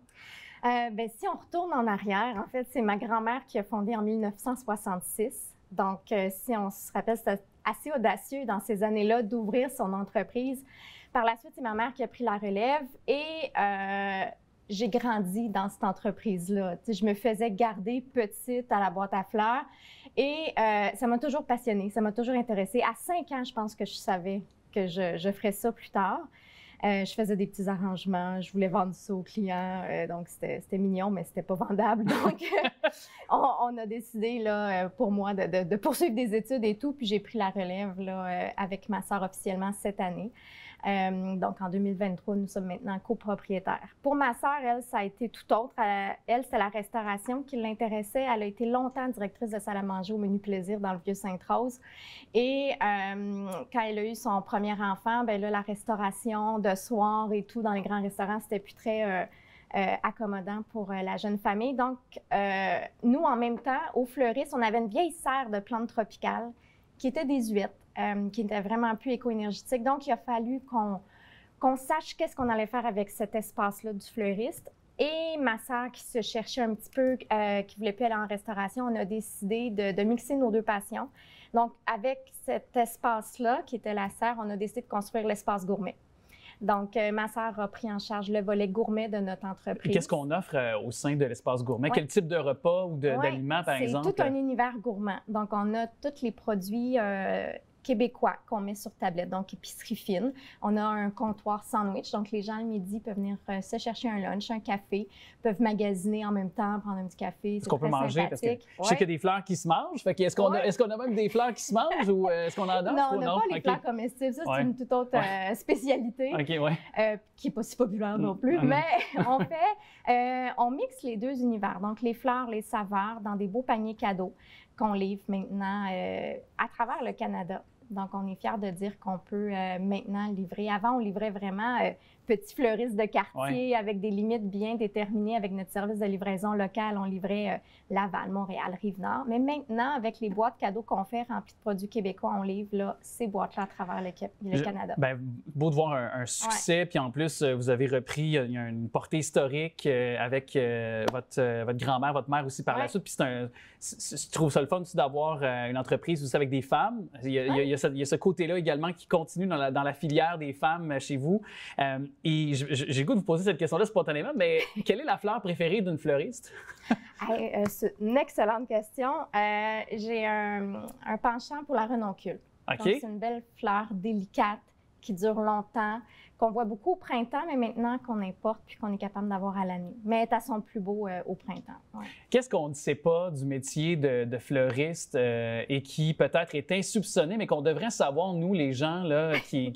Speaker 13: Bien, si on retourne en arrière, en fait, c'est ma grand-mère qui a fondé en 1966. Donc, si on se rappelle, c'était assez audacieux dans ces années-là d'ouvrir son entreprise. Par la suite, c'est ma mère qui a pris la relève et j'ai grandi dans cette entreprise-là. Tu sais, je me faisais garder petite à la boîte à fleurs et ça m'a toujours passionnée, ça m'a toujours intéressée. À 5 ans, je pense que je savais que je ferais ça plus tard. Je faisais des petits arrangements, je voulais vendre ça aux clients, donc c'était mignon, mais c'était pas vendable. Donc, on a décidé, là, pour moi, de poursuivre des études et tout, puis j'ai pris la relève là, avec ma sœur officiellement cette année. Donc, en 2023, nous sommes maintenant copropriétaires. Pour ma sœur, elle, ça a été tout autre. Elle, c'était la restauration qui l'intéressait. Elle a été longtemps directrice de salle à manger au Menu Plaisir dans le Vieux-Sainte-Rose. Et quand elle a eu son premier enfant, bien là, la restauration de soir et tout dans les grands restaurants, c'était plus très accommodant pour la jeune famille. Donc, nous, en même temps, au Fleuriste, on avait une vieille serre de plantes tropicales qui était désuète, qui n'était vraiment plus éco-énergétique. Donc, il a fallu qu'on sache qu'est-ce qu'on allait faire avec cet espace-là du Fleuriste. Et ma sœur, qui se cherchait un petit peu, qui voulait plus aller en restauration, on a décidé de mixer nos deux passions. Donc, avec cet espace-là, qui était la serre, on a décidé de construire l'espace gourmet. Donc, ma sœur a pris en charge le volet gourmet de notre entreprise.
Speaker 1: Qu'est-ce qu'on offre au sein de l'espace gourmet? Ouais. Quel type de repas ou d'aliments, par exemple?
Speaker 13: C'est tout un univers gourmand. Donc, on a tous les produits québécois qu'on met sur tablette, donc épicerie fine. On a un comptoir sandwich, donc les gens le midi peuvent venir se chercher un lunch, un café, peuvent magasiner en même temps, prendre un petit café.
Speaker 1: Est-ce qu'on peut manger? Parce que je sais qu'il y a des fleurs qui se mangent. Fait que est-ce qu'on a même des fleurs qui se mangent ou est-ce qu'on en offre?
Speaker 13: Non, on n'a pas les fleurs comestibles. Ça, c'est une toute autre spécialité qui n'est pas si populaire non plus. Mais on mixe les deux univers. Donc, les fleurs, les saveurs dans des beaux paniers cadeaux qu'on livre maintenant à travers le Canada. Donc, on est fiers de dire qu'on peut maintenant livrer. Avant, on livrait vraiment petits fleuristes de quartier avec des limites bien déterminées. Avec notre service de livraison local, on livrait Laval, Montréal, Rive-Nord. Mais maintenant, avec les boîtes cadeaux qu'on fait remplies de produits québécois, on livre là, ces boîtes-là à travers le Canada.
Speaker 1: Bien, beau de voir un succès. Puis en plus, vous avez repris, il y a une portée historique avec votre grand-mère, votre mère aussi par la suite. Puis je trouve ça le fun aussi d'avoir une entreprise aussi avec des femmes. Il y a ce côté-là également qui continue dans la filière des femmes chez vous. et j'ai le goût de vous poser cette question-là spontanément, mais quelle est la fleur préférée d'une fleuriste?
Speaker 13: C'est une excellente question. J'ai un penchant pour la renoncule.
Speaker 1: OK.
Speaker 13: Donc, c'est une belle fleur délicate qui dure longtemps, qu'on voit beaucoup au printemps, mais maintenant qu'on importe puis qu'on est capable d'avoir à l'année. Mais elle est à son plus beau au printemps. Ouais.
Speaker 1: Qu'est-ce qu'on ne sait pas du métier de fleuriste et qui peut-être est insoupçonné, mais qu'on devrait savoir, nous, les gens là, qui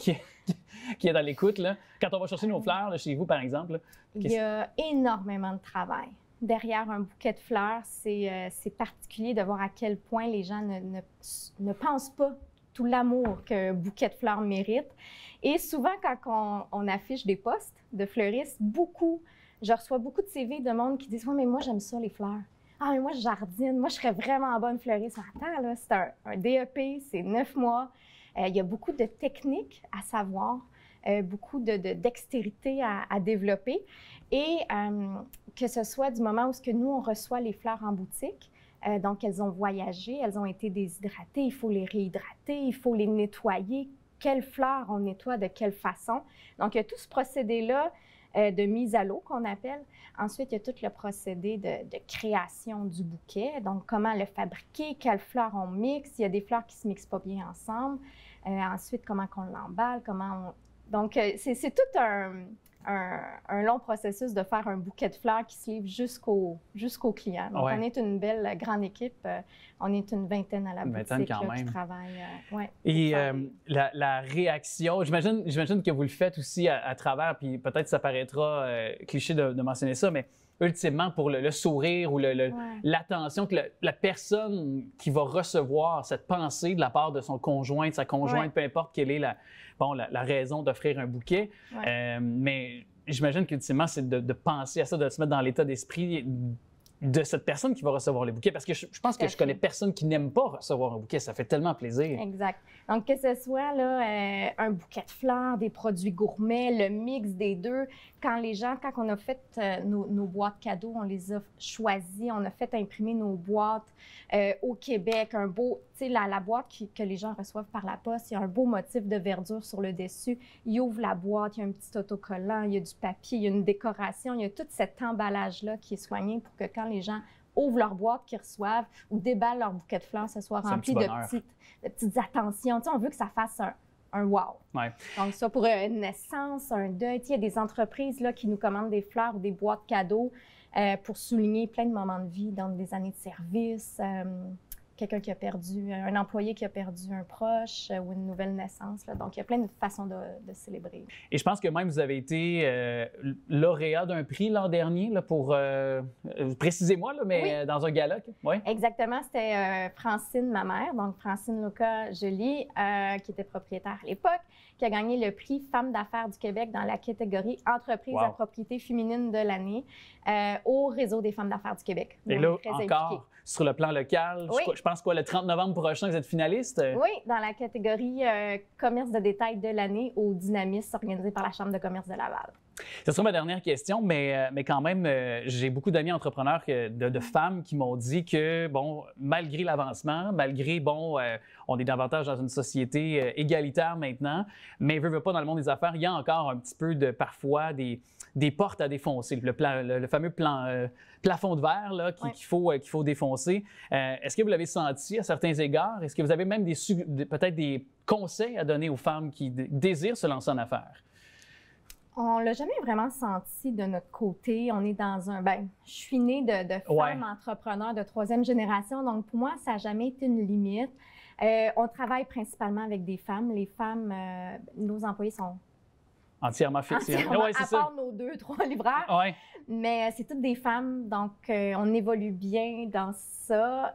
Speaker 1: est à l'écoute, là, quand on va chercher nos fleurs là, chez vous, par exemple? Là,
Speaker 13: il y a énormément de travail. Derrière un bouquet de fleurs, c'est particulier de voir à quel point les gens ne pensent pas tout l'amour qu'un bouquet de fleurs mérite. Et souvent, quand on affiche des postes de fleuristes, je reçois beaucoup de CV de monde qui disent « Oui, mais moi, j'aime ça, les fleurs. Ah, mais moi, je jardine. Moi, je serais vraiment bonne fleuriste. » Attends, là, c'est un DEP, c'est 9 mois. Il y a beaucoup de techniques à savoir, beaucoup de dextérité à développer. Et que ce soit du moment où ce que nous, on reçoit les fleurs en boutique, donc elles ont voyagé, elles ont été déshydratées, il faut les réhydrater, il faut les nettoyer. Quelles fleurs on nettoie, de quelle façon. Donc, il y a tout ce procédé-là de mise à l'eau qu'on appelle. Ensuite, il y a tout le procédé de création du bouquet. Donc, comment le fabriquer, quelles fleurs on mixe. Il y a des fleurs qui ne se mixent pas bien ensemble. Ensuite, comment on l'emballe, Donc, c'est tout un long processus de faire un bouquet de fleurs qui se livre jusqu'au client. Donc, on est une belle grande équipe. On est une vingtaine à la boutique qui travaille.
Speaker 1: Et la réaction, j'imagine que vous le faites aussi à travers, puis peut-être ça paraîtra cliché de mentionner ça, mais ultimement pour le sourire ou l'attention que la personne qui va recevoir cette pensée de la part de son conjoint, de sa conjointe, peu importe quelle est la raison d'offrir un bouquet. Mais j'imagine qu'ultimement, c'est de penser à ça, de se mettre dans l'état d'esprit de cette personne qui va recevoir le bouquet. Parce que je pense que je connais personne qui n'aime pas recevoir un bouquet. Ça fait tellement plaisir.
Speaker 13: Exact. Donc, que ce soit là, un bouquet de fleurs, des produits gourmets, le mix des deux. Quand on a fait nos boîtes cadeaux, on les a choisies, on a fait imprimer nos boîtes au Québec, un beau, tu sais, la boîte que les gens reçoivent par la poste, il y a un beau motif de verdure sur le dessus. Ils ouvrent la boîte, il y a un petit autocollant, il y a du papier, il y a une décoration, il y a tout cet emballage-là qui est soigné pour que quand les gens ouvrent leur boîte qu'ils reçoivent ou déballent leur bouquet de fleurs, ce soit rempli de petites attentions. Tu sais, on veut que ça fasse un wow.
Speaker 1: Ouais.
Speaker 13: Donc, ça, pour une naissance, un deuil, il y a des entreprises là, qui nous commandent des fleurs ou des boîtes cadeaux pour souligner plein de moments de vie, dans des années de service, quelqu'un qui a perdu, un employé qui a perdu un proche ou une nouvelle naissance. Là. Donc, il y a plein de façons de célébrer.
Speaker 1: Et je pense que même vous avez été lauréat d'un prix l'an dernier, là, pour, précisez-moi, là, mais dans un gala. Oui.
Speaker 13: Exactement, c'était Francine, ma mère, donc Francine Lucas-Joly, qui était propriétaire à l'époque, qui a gagné le prix Femme d'affaires du Québec dans la catégorie Entreprise à propriété féminine de l'année au Réseau des femmes d'affaires du Québec.
Speaker 1: Et là, encore, sur le plan local, je pense quoi, le 30 novembre prochain, vous êtes finaliste?
Speaker 13: Oui, dans la catégorie commerce de détail de l'année au Dynamis, organisé par la Chambre de commerce de Laval.
Speaker 1: Ce sera ma dernière question, mais quand même, j'ai beaucoup d'amis entrepreneurs, de femmes qui m'ont dit que, bon, malgré l'avancement, malgré, bon, on est davantage dans une société égalitaire maintenant, mais veut pas dans le monde des affaires, il y a encore un petit peu parfois des portes à défoncer, le fameux plafond de verre là, qu'il faut défoncer. Est-ce que vous l'avez senti à certains égards? Est-ce que vous avez même peut-être des conseils à donner aux femmes qui désirent se lancer en affaires?
Speaker 13: On l'a jamais vraiment senti de notre côté. On est dans je suis née de femmes entrepreneurs de 3e génération, donc pour moi, ça n'a jamais été une limite. On travaille principalement avec des femmes. Les femmes, nos employés sont
Speaker 1: entièrement fixés.
Speaker 13: À part nos 2-3 libraires.
Speaker 1: Ouais.
Speaker 13: Mais c'est toutes des femmes, donc on évolue bien dans ça.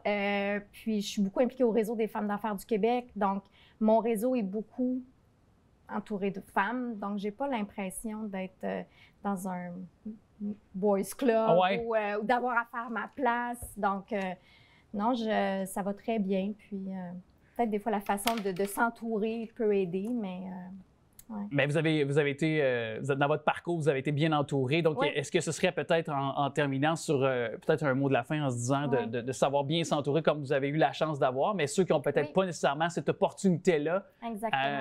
Speaker 13: Puis je suis beaucoup impliquée au Réseau des femmes d'affaires du Québec, donc mon réseau est beaucoup entourée de femmes, donc j'ai pas l'impression d'être dans un boys club ou d'avoir à faire ma place. Donc non, ça va très bien. Puis peut-être des fois la façon de s'entourer peut aider, mais
Speaker 1: mais vous avez été, dans votre parcours, vous avez été bien entouré. Donc, est-ce que ce serait peut-être, en terminant sur peut-être un mot de la fin en se disant de savoir bien s'entourer comme vous avez eu la chance d'avoir, mais ceux qui n'ont peut-être pas nécessairement cette opportunité-là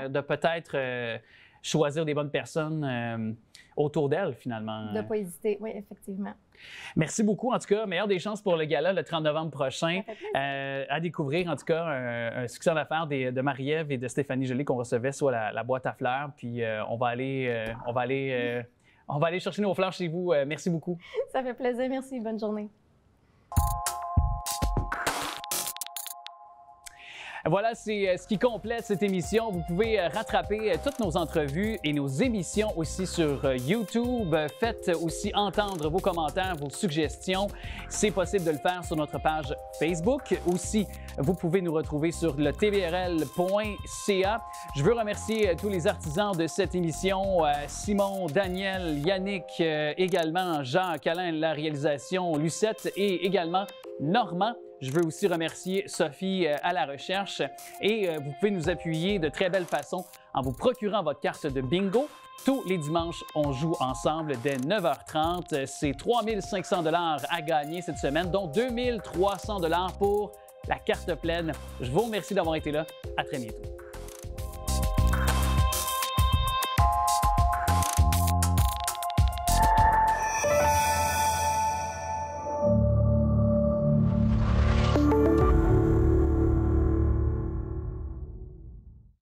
Speaker 1: de peut-être choisir des bonnes personnes autour d'elle, finalement.
Speaker 13: De ne pas hésiter, oui, effectivement.
Speaker 1: Merci beaucoup. En tout cas, meilleure des chances pour le gala le 30 novembre prochain. À découvrir, en tout cas, un succès en affaires de Marie-Ève et de Stéphanie Joly qu'on recevait sur la boîte à fleurs. Puis on va aller chercher nos fleurs chez vous. Merci beaucoup.
Speaker 13: Ça fait plaisir. Merci. Bonne journée.
Speaker 1: Voilà, c'est ce qui complète cette émission. Vous pouvez rattraper toutes nos entrevues et nos émissions aussi sur YouTube. Faites aussi entendre vos commentaires, vos suggestions. C'est possible de le faire sur notre page Facebook. Aussi, vous pouvez nous retrouver sur le tvrl.ca. Je veux remercier tous les artisans de cette émission, Simon, Daniel, Yannick, également Jacques, Alain, la réalisation, Lucette et également Normand. Je veux aussi remercier Sophie à la recherche et vous pouvez nous appuyer de très belle façon en vous procurant votre carte de bingo. Tous les dimanches, on joue ensemble dès 9h30. C'est 3 500 $ à gagner cette semaine, dont 2 300 $ pour la carte pleine. Je vous remercie d'avoir été là. À très bientôt.